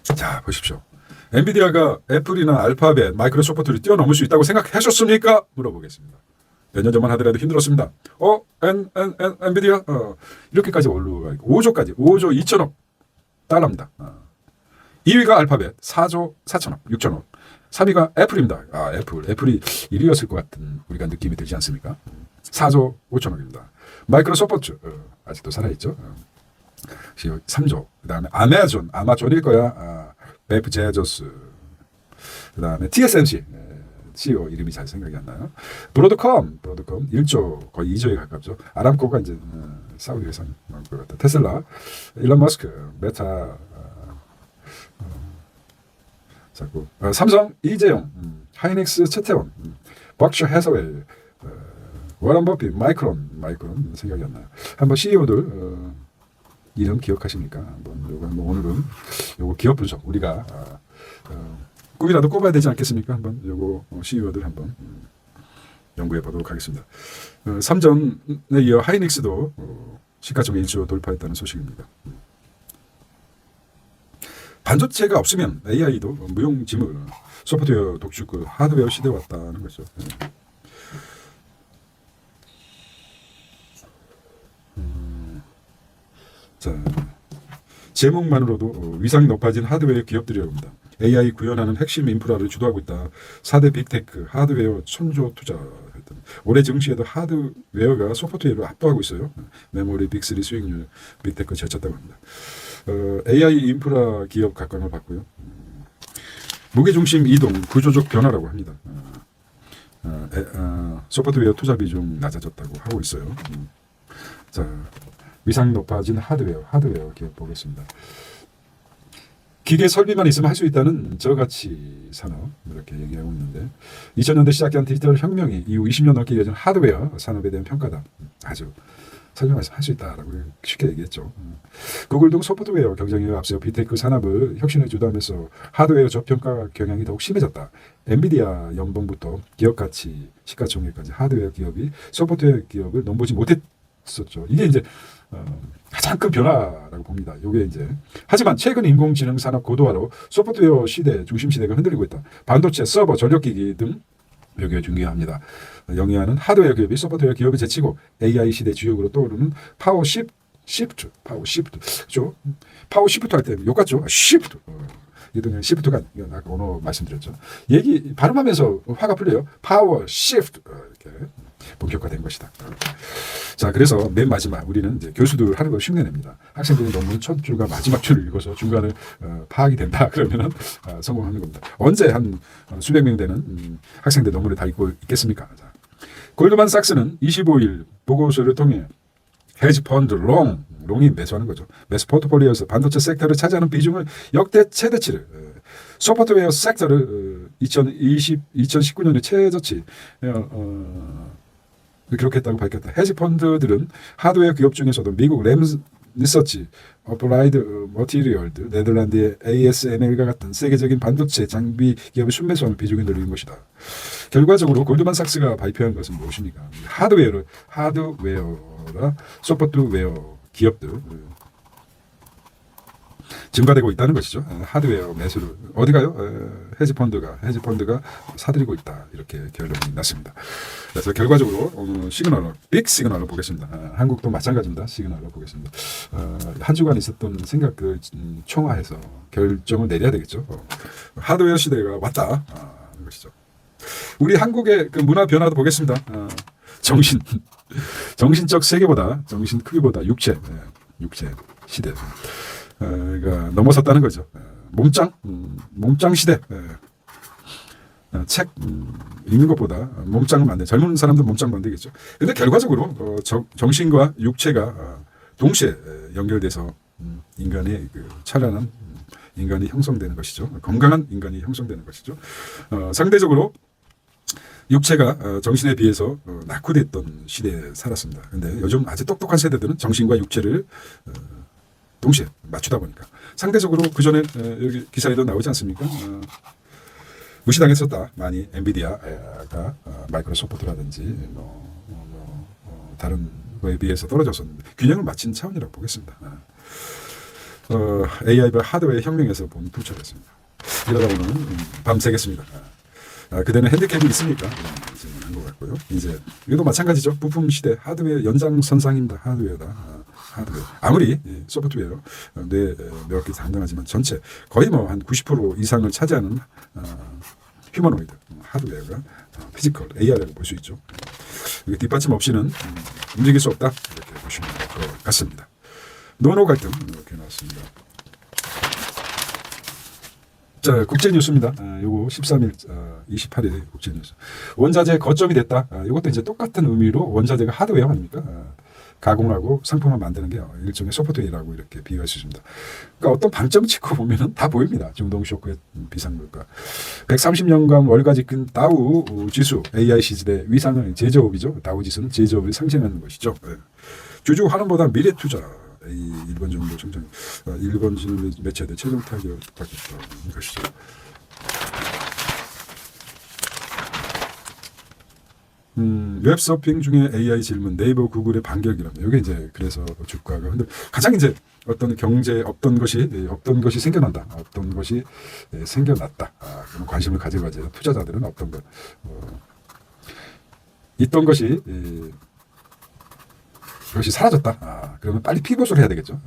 자, 보십시오. 엔비디아가 애플이나 알파벳, 마이크로소프트를 뛰어넘을 수 있다고 생각하셨습니까? 물어보겠습니다. 몇 년 전만 하더라도 힘들었습니다. 엔비디아 이렇게까지 올라가 있고 5조까지 5조 2천억 달러입니다. 2위가 알파벳 4조 4천억 6천억. 3위가 애플입니다. 애플이 1위였을 것 같은 우리가 느낌이 들지 않습니까? 4조 5천억입니다. 마이크로소프트 아직도 살아있죠. 3조. 그 다음에 아마존일 거야. 베프 제조스. 그 다음에 TSMC CEO 이름이 잘 생각이 안 나요. 브로드컴 1조 거의 2조에 가깝죠. 아람코가 이제 사우디 회사 나올 것 같다. 테슬라, 일론 머스크, 메타. 삼성 이재용, 하이닉스 최태원, 벅셔 해서웰, 워런 버핏, 마이크론 생각이 안 나요. 한번 CEO들 이름 기억하십니까? 오늘은 요거 기업 분석 우리가 꿈이라도 꿔봐야 되지 않겠습니까? 한번 요거 CEO들 한번 연구해 보도록 하겠습니다. 삼전에 이어 하이닉스도 시가총액 1조 돌파했다는 소식입니다. 반도체가 없으면 AI도 무용지물, 소프트웨어 독주 그 하드웨어 시대에 왔다는 거죠. 자, 제목만으로도 위상이 높아진 하드웨어 기업들이라고 합니다. AI 구현하는 핵심 인프라를 주도하고 있다. 4대 빅테크 하드웨어 천조 투자. 올해 증시에도 하드웨어가 소프트웨어를 압도하고 있어요. 메모리 빅3 수익률 빅테크 제쳤다고 합니다. AI 인프라 기업 각광을 받고요. 무게중심 이동 구조적 변화라고 합니다. 소프트웨어 투자 비중 낮아졌다고 하고 있어요. 자, 위상 높아진 하드웨어 기업 보겠습니다. 기계 설비만 있으면 할 수 있다는 저가치 산업 이렇게 얘기하고 있는데 2000년대 시작한 디지털 혁명이 이후 20년 넘게 이어진 하드웨어 산업에 대한 평가다. 아주 설명해서 할 수 있다라고 쉽게 얘기했죠. 구글 등 소프트웨어 경쟁에 앞서 빅테크 산업을 혁신을 주도하면서 하드웨어 저평가 경향이 더욱 심해졌다. 엔비디아 연봉부터 기업 가치, 시가총액까지 하드웨어 기업이 소프트웨어 기업을 넘보지 못했었죠. 이게 이제 가장 큰 변화라고 봅니다. 이게 이제 하지만 최근 인공지능 산업 고도화로 소프트웨어 시대 중심 시대가 흔들리고 있다. 반도체, 서버, 전력기기 등 여기가 중요합니다. 영위하는 하드웨어 기업이 소프트웨어 기업을 제치고 AI 시대 주역으로 떠오르는 파워 시프트 할 때 욕 같죠? 시프트. 이도 시프트가 아까 오늘 말씀드렸죠. 얘기 발음하면서 화가 풀려요. 파워 시프트 이렇게 본격화된 것이다. 자, 그래서 맨 마지막 우리는 이제 교수들 하는 걸 흉내냅니다. 학생들이 논문 첫 줄과 마지막 줄을 읽어서 중간을 파악이 된다 그러면은 성공하는 겁니다. 언제 한 수백 명 되는 학생들 논문을 다 읽고 있겠습니까? 자, 골드만삭스는 25일 보고서를 통해 헤지 펀드 롱이 매수하는 거죠. 매수 포트폴리오에서 반도체 섹터를 차지하는 비중을 역대 최대치를 소프트웨어 섹터를 2019년에 최저치 기록했다고 밝혔다. 헤지 펀드들은 하드웨어 기업 중에서도 미국 리서치, 어플라이드 머티리얼드, 네덜란드의 ASML과 같은 세계적인 반도체 장비 기업의 순매수하는 비중이 늘리는 것이다. 결과적으로 골드만삭스가 발표한 것은 무엇입니까? 하드웨어라 소프트웨어 기업들 증가되고 있다는 것이죠. 하드웨어 매수를 어디 가요? 헤지펀드가 사들이고 있다. 이렇게 결론이 났습니다. 그래서 결과적으로 시그널, 빅 시그널을 보겠습니다. 한국도 마찬가지입니다. 시그널을 보겠습니다. 한 주간 있었던 생각을 총화해서 결정을 내려야 되겠죠. 하드웨어 시대가 왔다. 하는 것이죠. 우리 한국의 그 문화 변화도 보겠습니다. 정신적 세계보다 정신 크기보다 육체 시대. 가 넘어섰다는 거죠. 몸짱 시대. 책 읽는 것보다 몸짱을 만들 젊은 사람들 몸짱 만들겠죠. 근데 결과적으로 정신과 육체가 동시에 연결돼서 인간의 그 찬란한 인간이 형성되는 것이죠. 건강한 인간이 형성되는 것이죠. 상대적으로 육체가 정신에 비해서 낙후됐던 시대에 살았습니다. 근데 요즘 아주 똑똑한 세대들은 정신과 육체를 동시에 맞추다 보니까 상대적으로 그 전에 여기 기사에도 나오지 않습니까? 무시당했었다. 많이 엔비디아가 마이크로소프트라든지 다른 거에 비해서 떨어졌었는데 균형을 맞춘 차원이라고 보겠습니다. AI와 하드웨어 혁명에서 본 부처였습니다. 이러다 보면 밤새겠습니다. 그대는 핸디캡이 있습니까? 질문한 것 같고요. 이제 이것도 마찬가지죠. 부품 시대 하드웨어 연장선상입니다. 하드웨어다. 아무리 소프트웨어 몇 개 상당하지만 전체 거의 뭐 한 90% 이상을 차지하는 휴머노이드 하드웨어가 피지컬 AI라고 볼 수 있죠. 이게 뒷받침 없이는 움직일 수 없다 이렇게 보시면 될 것 같습니다. 노노 갈등 이렇게 나왔습니다. 자, 국제 뉴스입니다. 요거 13일, 28일 국제 뉴스. 원자재 거점이 됐다. 이것도 이제 똑같은 의미로 원자재가 하드웨어 아닙니까? 가공하고 상품을 만드는 게 일종의 소프트웨어라고 이렇게 비유할 수 있습니다. 그러니까 어떤 방점을 찍고 보면은 다 보입니다. 중동 쇼크의 비상물가. 130년간 월가지 끈 다우 지수 AI 시절의 위상을 제조업이죠. 다우 지수는 제조업을 상징하는 것이죠. 주주 환원보다 미래 투자. 일본 정도 성장. 일본 진 매체들 최종 타격 받겠다는 것이죠. 웹서핑 중에 AI 질문, 네이버, 구글의 반격이랍니다. 이게 이제 그래서 주가가 근데 가장 이제 어떤 경제 없던 것이 생겨난다, 없던 것이 생겨났다. 그런 관심을 가져가죠. 투자자들은 없던 것, 있던 것이 그것이 사라졌다. 그러면 빨리 피봇을 해야 되겠죠.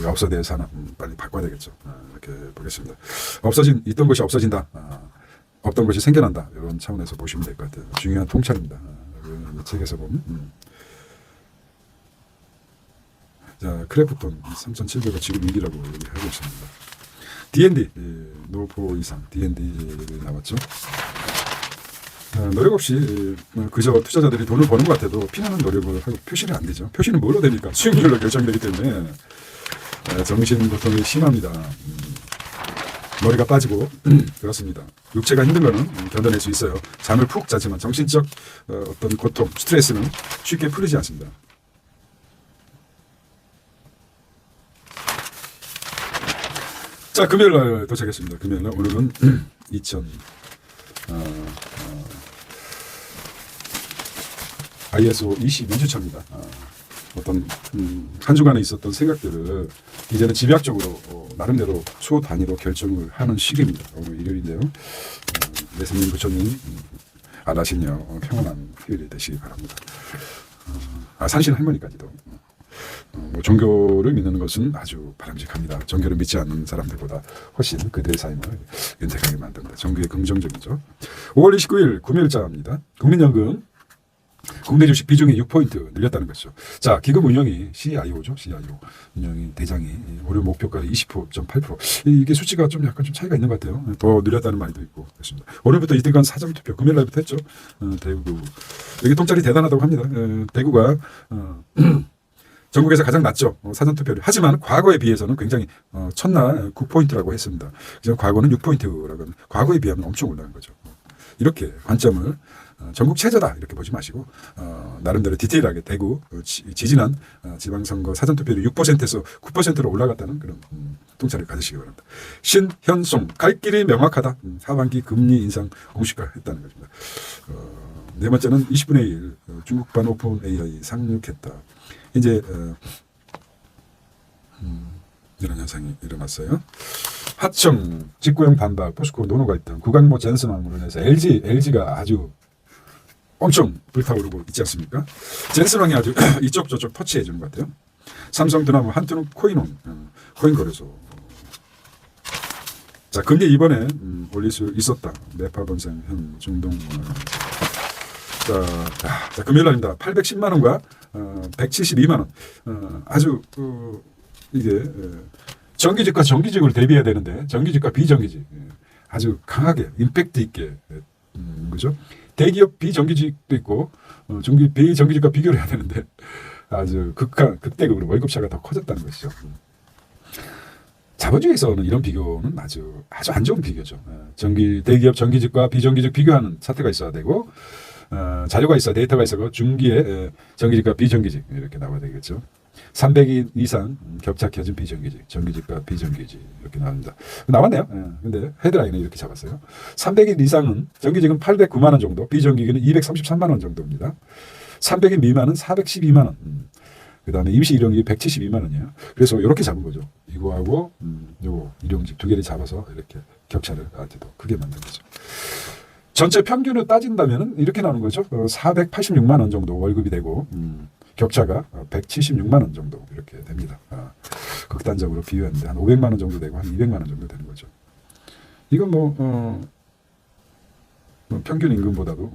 없어야 산업 빨리 바꿔야 되겠죠. 이렇게 보겠습니다. 있던 것이 없어진다. 없던 것이 생겨난다. 이런 차원에서 보시면 될 것 같아요. 중요한 통찰입니다. 이 책에서 보면. 자, 크래프톤 3,700원 지금 위기라고 얘기하고 있습니다. D&D 노포 이상 D&D 나왔죠. 노력 없이 그저 투자자들이 돈을 버는 것 같아도 피나는 노력을 하고 표시는 안 되죠. 표시는 뭘로 됩니까? 수익률로 결정되기 때문에 정신 고통이 심합니다. 머리가 빠지고 그렇습니다. 육체가 힘든 거는 견뎌낼 수 있어요. 잠을 푹 자지만 정신적 어떤 고통, 스트레스는 쉽게 풀리지 않습니다. 자, 금요일 날 도착했습니다. 금요일 날 오늘은 ISO 22주차입니다. 어떤 한 주간에 있었던 생각들을 이제는 집약적으로 나름대로 수 단위로 결정을 하는 시기입니다. 오늘 일요일인데요. 내생님 부처님 안하시며 평온한 휴일이 되시기 바랍니다. 산신 할머니까지도 종교를 믿는 것은 아주 바람직합니다. 종교를 믿지 않는 사람들보다 훨씬 그들의 삶을 윤택하게 만듭니다. 종교의 긍정적이죠. 5월 29일 금요일자입니다. 국민연금 국내 주식 비중이 6포인트 늘렸다는 것이죠. 자, 기금 운영이 CIO죠. CIO 운영이 대장이 올해 목표가를 20.8%. 이게 수치가 좀 약간 좀 차이가 있는 것 같아요. 더 늘렸다는 말도 있고 그렇습니다. 오늘부터 이틀간 사전투표 금요일 날부터 했죠. 대구 여기 통찰이 대단하다고 합니다. 대구가 전국에서 가장 낮죠. 사전투표를. 하지만 과거에 비해서는 굉장히 첫날 9포인트라고 했습니다. 과거는 6포인트라고 과거에 비하면 엄청 올라간 거죠. 이렇게 관점을 전국 최저다 이렇게 보지 마시고 나름대로 디테일하게 대구 지지난 지방선거 사전투표율이 6%에서 9%로 올라갔다는 그런 통찰을 가지시기 바랍니다. 신현송 갈 길이 명확하다. 하반기 금리 인상 공식화했다는 것입니다. 네 번째는 20분의 1 중국발 오픈 AI 상륙했다. 이제 이런 현상이 일어났어요. 하청 직구형 반박 포스코 노노가 있던 구강모 젠슨왕으로 인해서 LG가 아주 엄청 불타오르고 있지 않습니까? 젠슨왕이 아주 이쪽 저쪽 터치해 주는 것 같아요. 삼성 드나무 한트는 코인온 코인 거래소. 자, 금리 이번에 올릴 수 있었다. 매파 본생 현 중동. 자, 금요일 날입니다. 810만 원과 172만 원. 아주 이게 정기직과 정기직을 대비해야 되는데 정기직과 비정기직 아주 강하게 임팩트 있게 그죠? 대기업 비정기직도 있고 비정기직과 비교를 해야 되는데 아주 극대극으로 월급차가 더 커졌다는 것이죠. 자본주의에서는 이런 비교는 아주 안 좋은 비교죠. 대기업 정기직과 비정기직 비교하는 사태가 있어야 되고 자료가 있어 데이터가 있어 중기에 정기직과 비정기직 이렇게 나와야 되겠죠. 300인 이상 격차 켜진 비정기직, 정기직과 비정기직 이렇게 나옵니다. 나왔네요. 근데 헤드라인은 이렇게 잡았어요. 300인 이상은 정기직은 809만 원 정도, 비정기직은 233만 원 정도입니다. 300인 미만은 412만 원. 그다음에 임시 일용직이 172만 원이에요. 그래서 이렇게 잡은 거죠. 이거하고 요거 일용직 두 개를 잡아서 이렇게 격차를 아주 더 크게 만든 거죠. 전체 평균을 따진다면 이렇게 나오는 거죠. 486만 원 정도 월급이 되고 격차가 176만 원 정도 이렇게 됩니다. 극단적으로 비교했는데 한 500만 원 정도 되고 한 200만 원 정도 되는 거죠. 이건 뭐 평균 임금보다도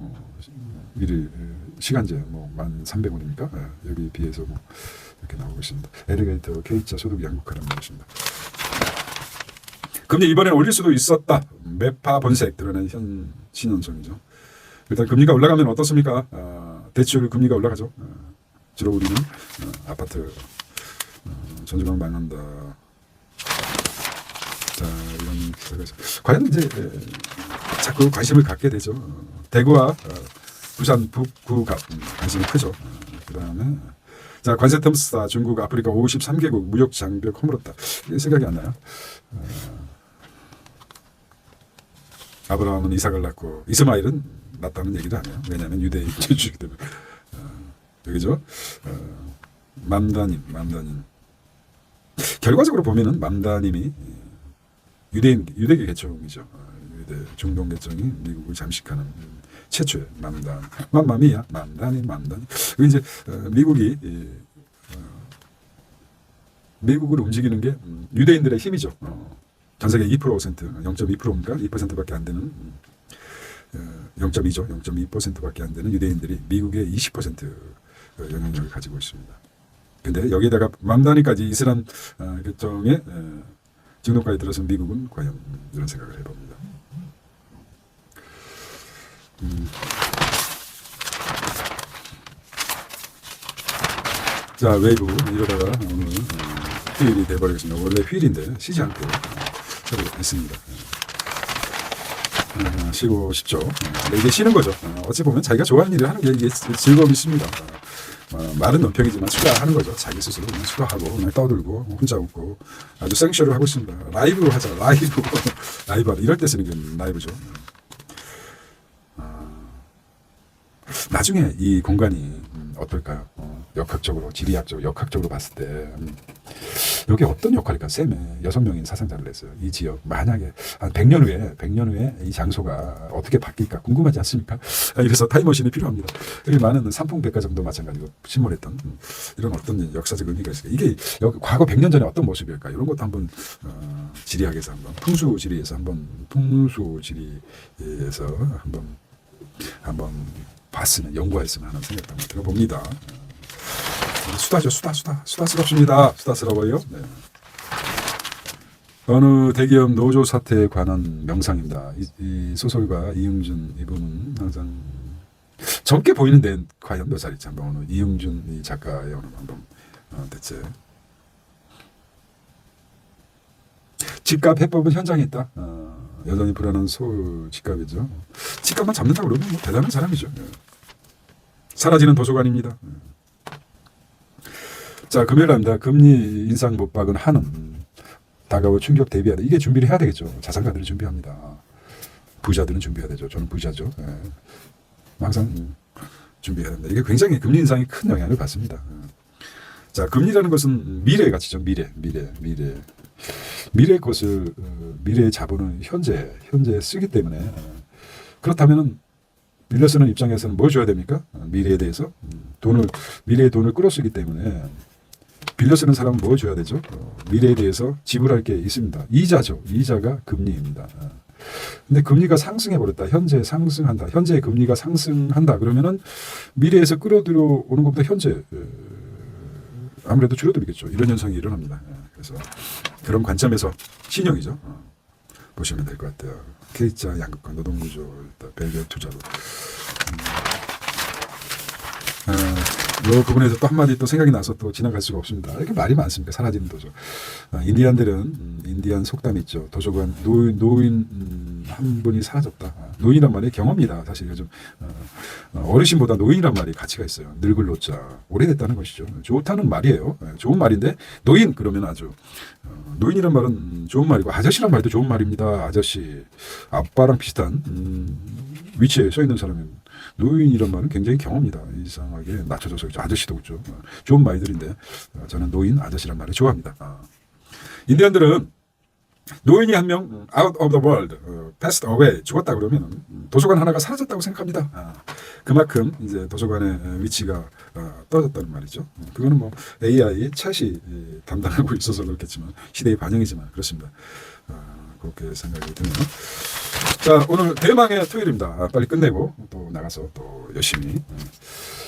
일일 시간제 뭐 1,300원이니까 여기 비해서 뭐 이렇게 나오고 있습니다. 엘리게이터 K자 소득 양극화라는 것입니다. 금리 이번에 올릴 수도 있었다. 매파 번색 드러낸 신현성이죠. 일단 금리가 올라가면 어떻습니까? 대출 금리가 올라가죠. 주로 우리는 아파트 전주방 망한다. 자, 이런 기사에서 과연 이제 자꾸 관심을 갖게 되죠. 대구와 부산 북구가 관심이 크죠. 그다음에 자, 관세 텀스타 중국 아프리카 53개국 무역 장벽 허물었다. 이게 생각이 안 나요. 아브라함은 이삭을 낳고 이스마엘은 낳았다는 얘기도 아니에요. 왜냐하면 유대인 주주이기 때문에. 여기죠. 맘다님. 결과적으로 보면은 맘다님이 유대계 계층이죠. 유대 중동 계층이 미국을 잠식하는 최초의 맘마미야, 맘다니. 그 이제 미국을 움직이는 게 유대인들의 힘이죠. 전 세계 2%, 0.2%인가 2%밖에 안 되는 0.2죠. 0.2%밖에 안 되는 유대인들이 미국의 20% 영향력을 가지고 있습니다. 근데 여기에다가 맘다니까지 이슬람 계통의 진동까지 들어서 미국은 과연 이런 생각을 해봅니다. 자, 웨이브 이러다가 오늘 휴일이 돼버리겠습니다. 원래 휴일인데 쉬지 않고 처리했습니다. 쉬고 싶죠. 근데 이게 쉬는 거죠. 어찌 보면 자기가 좋아하는 일을 하는 게 이게 즐거움이 있습니다. 말은 논평이지만 수다하는 거죠. 자기 스스로 그냥 수다하고 그냥 떠들고 혼자 웃고 아주 생쇼를 하고 있습니다. 라이브로 하자. 라이브 하다. 이럴 때 쓰는 게 라이브죠. 나중에 이 공간이 어떨까요? 역학적으로, 지리학적으로, 역학적으로 봤을 때 여기 어떤 역할일까? 셈에 6명인 사상자를 냈어요. 이 지역 만약에 한 100년 후에 이 장소가 어떻게 바뀔까 궁금하지 않습니까? 그래서 타임머신이 필요합니다. 많은 삼풍백과 정도 마찬가지로 침몰했던 이런 어떤 역사적 의미가 있을까? 이게 과거 100년 전에 어떤 모습일까? 이런 것도 한번 지리학에서 한번 풍수지리에서 한번 봤으면 연구했으면 하는 생각도 한번 들어봅니다. 수다죠. 수다스럽습니다. 수다스러워요. 네. 어느 대기업 노조 사태에 관한 명상입니다. 이 소설가 이응준 이분은 항상 젊게 보이는데 과연 몇 살일지 한번 오늘 이응준 이 작가의 오늘 한번 대체 집값 해법은 현장에 있다. 여전히 불안한 서울 집값이죠. 집값만 잡는다고 그러면 뭐 대단한 사람이죠. 사라지는 도서관입니다. 자, 금요일입니다. 금리 인상 못 박은 한은 다가올 충격 대비하다. 이게 준비를 해야 되겠죠. 자산가들이 준비합니다. 부자들은 준비해야 되죠. 저는 부자죠. 항상 준비해야 됩니다. 이게 굉장히 금리 인상이 큰 영향을 받습니다. 자, 금리라는 것은 미래의 가치죠. 미래의 것을 미래의 자본을 현재 쓰기 때문에 그렇다면은 빌려 쓰는 입장에서는 뭘 줘야 됩니까? 미래에 대해서 미래의 돈을 끌어쓰기 때문에 빌려 쓰는 사람은 뭘 줘야 되죠? 미래에 대해서 지불할 게 있습니다. 이자죠. 이자가 금리입니다. 근데 금리가 상승해 버렸다. 현재 상승한다. 현재 금리가 상승한다. 그러면은 미래에서 끌어들여오는 것보다 현재 아무래도 줄어들겠죠. 이런 현상이 일어납니다. 그래서 그런 관점에서 신용이죠. 보시면 될 것 같아요. K자 양극화 노동구조 벨벳 투자로 이 부분에서 또 한마디 또 생각이 나서 또 지나갈 수가 없습니다. 이렇게 말이 많습니까? 사라지는 도서. 인디안들은 인디안 속담이 있죠. 도서관 노인 한 분이 사라졌다. 노인이란 말이 경험이다. 사실 요즘 어르신보다 노인이란 말이 가치가 있어요. 늙을 노자 오래됐다는 것이죠. 좋다는 말이에요. 좋은 말인데 노인 그러면 아주 노인이란 말은 좋은 말이고 아저씨란 말도 좋은 말입니다. 아저씨 아빠랑 비슷한 위치에 서 있는 사람은 노인이란 말은 굉장히 경험이다. 이상하게 낮춰져서 아저씨도 그렇죠. 좋은 말들인데 저는 노인 아저씨란 말을 좋아합니다. 인디언들은 노인이 한 명 out of the world, passed away, 죽었다 그러면 도서관 하나가 사라졌다고 생각합니다. 그만큼 이제 도서관의 위치가 떨어졌다는 말이죠. 그거는 뭐 AI 챗이 담당하고 있어서 그렇겠지만 시대의 반영이지만 그렇습니다. 그렇게 생각이 드네요. 자, 오늘 대망의 토요일입니다. 빨리 끝내고 또 나가서 또 열심히.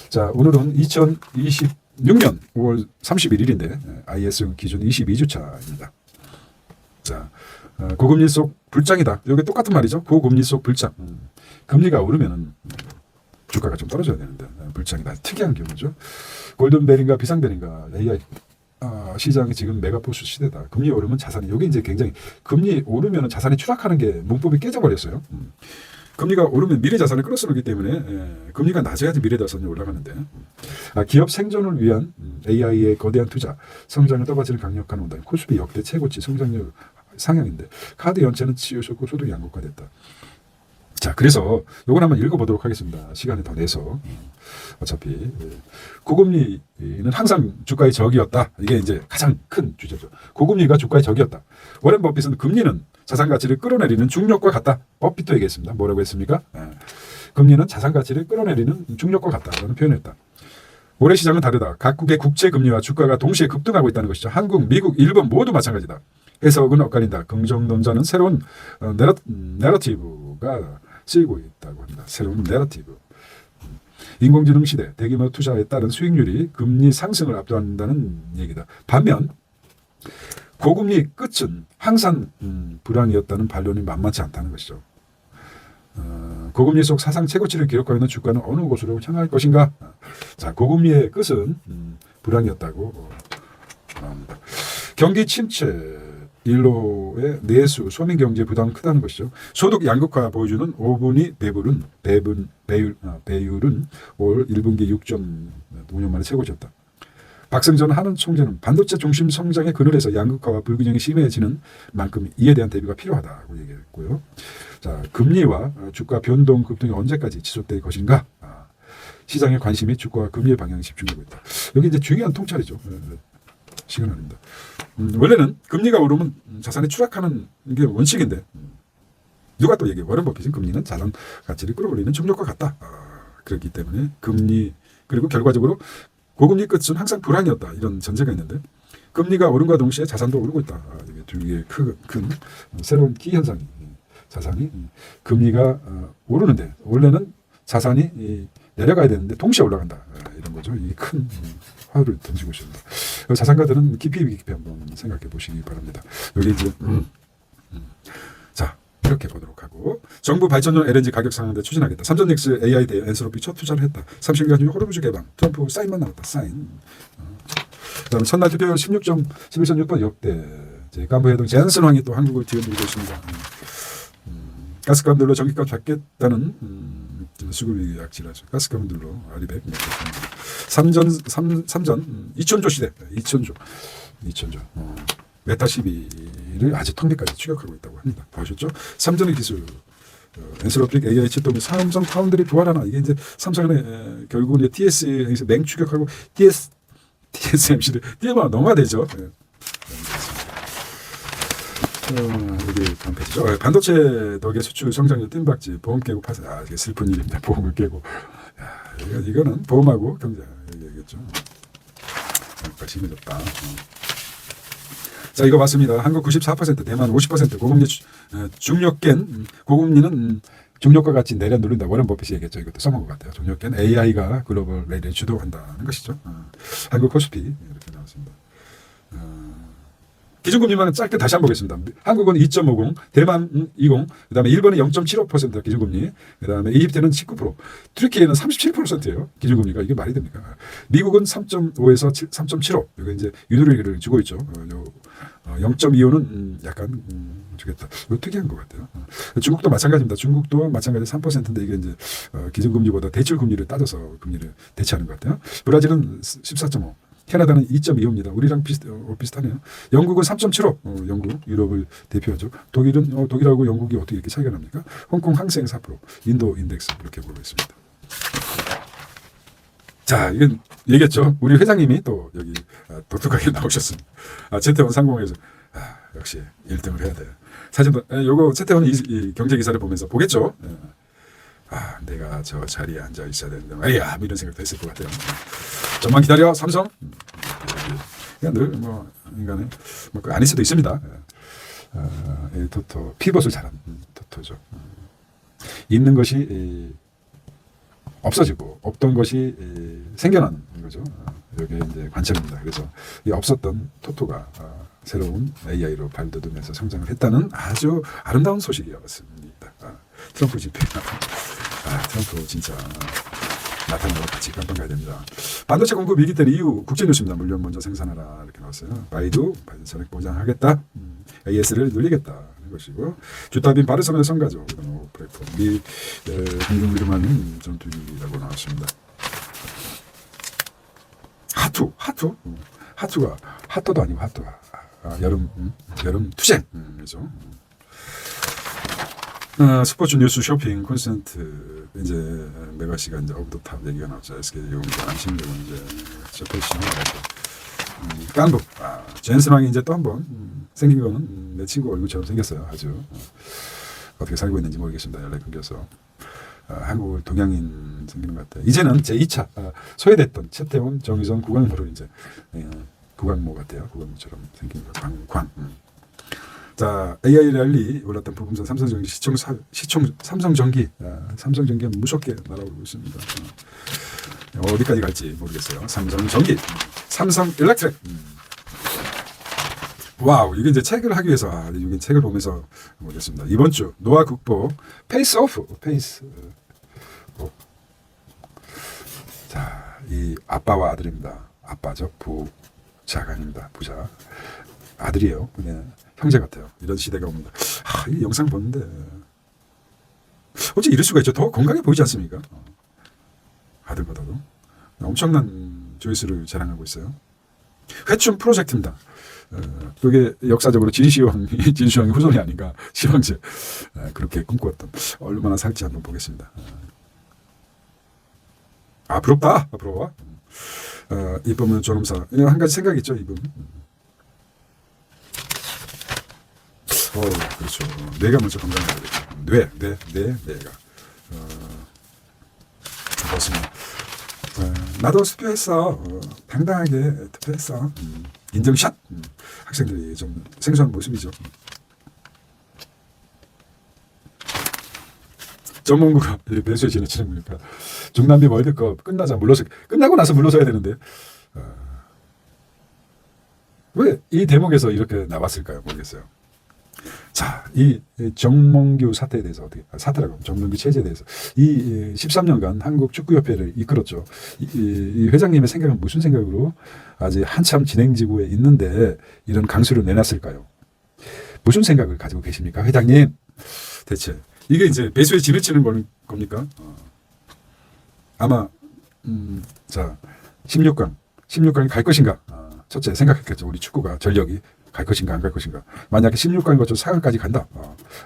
자, 오늘은 2026년 5월 31일인데 IS 기준 22주차입니다. 자, 고금리 속 불장이다. 여기 똑같은 말이죠. 고금리 속 불장. 금리가 오르면은 주가가 좀 떨어져야 되는데 불장이다. 특이한 경우죠. 골든벨인가 비상벨인가 AI 시장이 지금 메가포스 시대다. 금리 오르면 자산이 여기 이제 굉장히 금리 오르면 자산이 추락하는 게 문법이 깨져버렸어요. 금리가 오르면 미래 자산을 끌어쓰기 때문에 금리가 낮아야지 미래 자산이 올라가는데 기업 생존을 위한 AI의 거대한 투자 성장을 떠받치는 강력한 온다. 코스피 역대 최고치 성장률 상향인데 카드 연체는 치우셨고 소득이 양극화됐다. 자, 그래서 요걸 한번 읽어보도록 하겠습니다. 시간을 더 내서. 어차피 고금리는 항상 주가의 적이었다. 이게 이제 가장 큰 주제죠. 고금리가 주가의 적이었다. 워렌 버핏은 금리는 자산 가치를 끌어내리는 중력과 같다. 버핏도 얘기했습니다. 뭐라고 했습니까? 금리는 자산 가치를 끌어내리는 중력과 같다라는 표현을 했다. 모래시장은 다르다. 각국의 국채 금리와 주가가 동시에 급등하고 있다는 것이죠. 한국, 미국, 일본 모두 마찬가지다. 해석은 엇갈린다. 긍정론자는 새로운 내러티브가 쓰이고 있다고 합니다. 새로운 내러티브. 인공지능 시대, 대규모 투자에 따른 수익률이 금리 상승을 압도한다는 얘기다. 반면 고금리 끝은 항상 불황이었다는 반론이 만만치 않다는 것이죠. 고금리 속 사상 최고치를 기록하고 있는 주가는 어느 곳으로 향할 것인가? 자, 고금리의 끝은 불황이었다고 합니다. 경기 침체 일로의 내수 소민 경제 부담은 크다는 것이죠. 소득 양극화 보여주는 5분위 배율은 올 1분기 6.5년 만에 최고였다. 박승전 한은 총재는 반도체 중심 성장의 그늘에서 양극화와 불균형이 심해지는 만큼 이에 대한 대비가 필요하다고 얘기했고요. 자, 금리와 주가 변동 급등이 언제까지 지속될 것인가? 시장의 관심이 주가와 금리의 방향에 집중되고 있다. 여기 이제 중요한 통찰이죠. 시간 아닙니다. 원래는 금리가 오르면 자산이 추락하는 게 원칙인데 누가 또 얘기해? 워렌 버핏은 금리는 자산 가치를 끌어올리는 중력과 같다. 그렇기 때문에 금리 그리고 결과적으로 고금리 끝은 항상 불황이었다. 이런 전제가 있는데 금리가 오름과 동시에 자산도 오르고 있다. 이게 두 개의 큰 새로운 기현상이 자산이 금리가 오르는데 원래는 자산이 내려가야 되는데 동시에 올라간다. 이런 거죠. 이 큰 화두를 던지고 있습니다. 자산가들은 깊이 한번 생각해 보시기 바랍니다. 여기 이제 자 이렇게 보도록 하고 정부 발전용 LNG 가격 상한제 추진하겠다. 삼전닉스 AI 대 엔스로피 첫 투자를 했다. 30년 후 호르무즈 개방. 트럼프 사인만 나왔다. 사인. 그다음에 첫날 투표율 11.6% 역대. 간부회동 젠슨 황이 또 한국을 뒤흔들고 있습니다. 가스값 늘로 전기값 잡겠다는 수급이 약질하죠. 가스값 늘로 아리백. 삼전 2천조 시대. 2천조. 메타 12를 아직 통계까지 추격하고 있다고 합니다. 보셨죠? 삼전의 기술. 엔스로픽 AI 칩도 삼성 파운드리 부활하나. 이게 이제 삼성의 결국은 TSMC에서 맹추격하고 TSMC를 넘어가되죠. 여기 다음 페이지죠. 반도체 덕에 수출 성장률 뜀박지 보험 깨고 파산. 이게 슬픈 일입니다. 보험을 깨고. 이거는 보험하고 경제 얘기겠죠. 여기까지 심해졌다. 자, 이거 맞습니다. 한국 94%, 대만 50%, 고금리 중력겐, 고금리는 중력과 같이 내려누른다. 워렌 버핏이 얘기했죠. 이것도 써먹은 것 같아요. 중력겐 AI가 글로벌 레이를 주도한다는 것이죠. 한국 코스피 이렇게 나왔습니다. 기준금리만 짧게 다시 한번 보겠습니다. 한국은 2.50, 대만 20, 그다음에 일본은 0.75% 기준금리, 그다음에 이집트는 19%, 터키에는 37%예요. 기준금리가 이게 말이 됩니까? 미국은 3.5에서 3.75. 이거 이제 유도리를 주고 있죠. 0.25는 약간 주겠다. 이거 특이한 것 같아요. 중국도 마찬가지입니다. 중국도 마찬가지 3%인데 이게 이제 기준금리보다 대출금리를 따져서 금리를 대체하는 것 같아요. 브라질은 14.5. 캐나다는 2.25입니다. 우리랑 비슷하네요. 영국은 3.75. 영국, 유럽을 대표하죠. 독일은 독일하고 영국이 어떻게 이렇게 차이가 납니까? 홍콩 항생 4%, 인도 인덱스 이렇게 보고 있습니다. 자, 이건 얘기했죠. 우리 회장님이 또 여기 독특하게 나오셨습니다. 최태원 상공에서 역시 1등을 해야 돼요. 사진도 요거 최태원 이 경제 기사를 보면서 보겠죠. 내가 저 자리에 앉아 있어야 되는데 말이야, 이런 생각도 했을 것 같아요. 좀만 기다려, 삼성. 그냥 늘 인간은 아닐 수도 있습니다. 토토 피벗을 잘한 토토죠. 있는 것이 없어지고 없던 것이 생겨나는 거죠. 이게 이제 관점입니다. 그래서 이 없었던 토토가 새로운 AI로 발돋우면서 성장을 했다는 아주 아름다운 소식이었습니다. 트럼프 집회. 트럼프 진짜 나타나고 같이 깜빵 가야 됩니다. 반도체 공급 위기 때 이후 국제뉴스입니다. 물론 먼저 생산하라 이렇게 나왔어요. 바이두 전액 보장하겠다. AS를 늘리겠다는 것이고 주탑인 바르셀로나 성가죠. 플랫폼 미 공중위험하는 전투기라고 나왔습니다. 하투가 핫도도 아니고 하투가 여름 투쟁 그죠. 스포츠 뉴스 쇼핑 콘센트 이제 메가 시간 이제 오브 더 탑 얘기가 나왔죠. SK 이제 안심되고 이제 셰퍼시는 깐부 젠슨왕이 이제 또 한번 생긴 거는 내 친구 얼굴처럼 생겼어요. 아주 어떻게 살고 있는지 모르겠습니다. 연락이 끊겨서 한국을 동양인 생기는 것 같아요. 이제는 제 2차 소외됐던 최태원, 정의선, 구광모로 이제 구광모 같아요. 구광모처럼 생긴 거 광. 자, AI 랠리 올랐던 부품사 삼성전기 삼성전기 삼성전기가 무섭게 날아오고 있습니다. 어디까지 갈지 모르겠어요. 삼성전기, 삼성 일렉트릭. 와우, 이게 이제 책을 하기 위해서 이게 책을 보면서 보겠습니다. 이번 주 노화 극복 페이스 오프 페이스. 자, 이 아빠와 아들입니다. 아빠죠, 부자가 아닙니다. 부자 아들이에요. 그냥 형제 같아요. 이런 시대가 옵니다. 이 영상 보는데 어째 이럴 수가 있죠. 더 건강해 보이지 않습니까? 아들보다도 엄청난 조회수를 자랑하고 있어요. 회춘 프로젝트입니다. 그게 역사적으로 진시황의 후손이 아닌가 시황제 그렇게 꿈꾸었던 얼마나 살지 한번 보겠습니다. 부럽다. 부러워. 이쁨은 존엄사. 한 가지 생각이 있죠. 이쁨. 그렇죠. 뇌가 먼저 건강해야 되죠. 뇌가. 그렇습니다. 나도 투표했어. 당당하게 투표했어. 인증샷. 학생들이 좀 생소한 모습이죠. 전문구가 배수에 지나치는 거니까 중남미 월드컵 끝나고 나서 물러서야 되는데 왜 이 대목에서 이렇게 나왔을까요? 모르겠어요. 자, 이 정몽규 사태에 대해서 정몽규 체제에 대해서 이 13년간 한국 축구협회를 이끌었죠. 이 회장님의 생각은 무슨 생각으로 아직 한참 진행지구에 있는데 이런 강수를 내놨을까요? 무슨 생각을 가지고 계십니까, 회장님? 대체 이게 이제 배수에 지나치는 겁니까? 아마 자 16강이 갈 것인가? 첫째 생각했겠죠. 우리 축구가 전력이 갈 것인가 안 갈 것인가. 만약에 16강이 거쳐 4강까지 간다.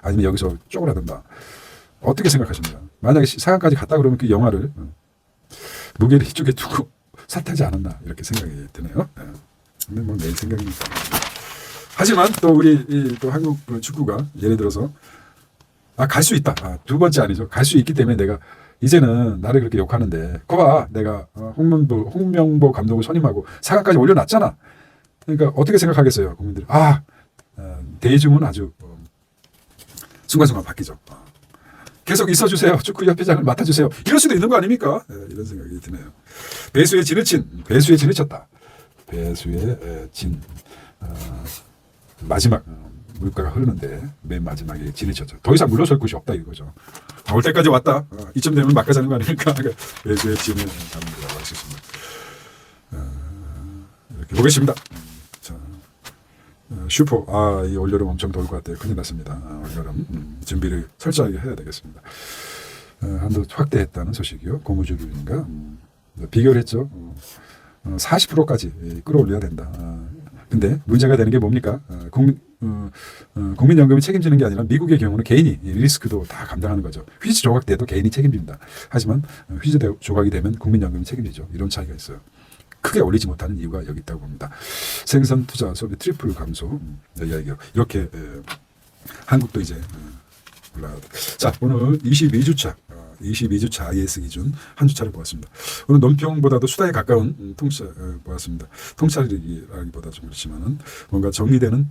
아니면 여기서 쪼그라든다. 어떻게 생각하십니까? 만약에 4강까지 갔다 그러면 그 영화를 무게를 이쪽에 두고 사퇴하지 않았나 이렇게 생각이 드네요. 근데 뭐 내 생각이니까. 하지만 또 우리 또 한국 축구가 예를 들어서 갈 수 있다. 두 번째 아니죠. 갈 수 있기 때문에 내가 이제는 나를 그렇게 욕하는데 거봐 내가 홍명보 감독을 선임하고 4강까지 올려놨잖아. 그러니까 어떻게 생각하겠어요, 국민들이? 대중은 아주 순간순간 바뀌죠. 계속 있어주세요. 축구협회장을 맡아주세요. 이럴 수도 있는 거 아닙니까? 이런 생각이 드네요. 배수에 지나쳤다. 배수에 마지막 물가가 흐르는데 맨 마지막에 지나쳤죠. 더 이상 물러설 곳이 없다 이거죠. 올 때까지 왔다. 이쯤 되면 막가자는 거 아닙니까? 배수에 지는 답니다. 맛있습니다. 이렇게 보겠습니다. 슈퍼 이 올여름 엄청 더울 것 같아요. 큰일 났습니다. 올여름 준비를 철저하게 해야 되겠습니다. 한도 확대했다는 소식이요. 고무줄인가 비교를 했죠. 40%까지 끌어올려야 된다. 근데 문제가 되는 게 뭡니까? 국민연금이 책임지는 게 아니라 미국의 경우는 개인이 리스크도 다 감당하는 거죠. 휴지 조각돼도 개인이 책임집니다. 하지만 휴지 조각이 되면 국민연금이 책임지죠. 이런 차이가 있어요. 크게 올리지 못하는 이유가 여기 있다고 봅니다. 생산 투자 소비 트리플 감소 이야기로 이렇게 한국도 이제 올라가다. 자, 오늘 22주차 IS 기준 한 주차를 보았습니다. 오늘 논평보다도 수다에 가까운 통찰 보았습니다. 통찰이라기보다 좀 그렇지만은 뭔가 정리되는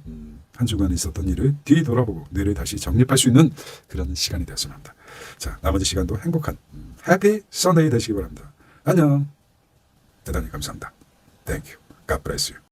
한 주간에 있었던 일을 뒤돌아보고 뇌를 다시 정립할 수 있는 그런 시간이 되었으면 합니다. 자, 나머지 시간도 행복한 해피 선데이 되시기 바랍니다. 안녕. 대단히 감사합니다. Thank you. God bless you.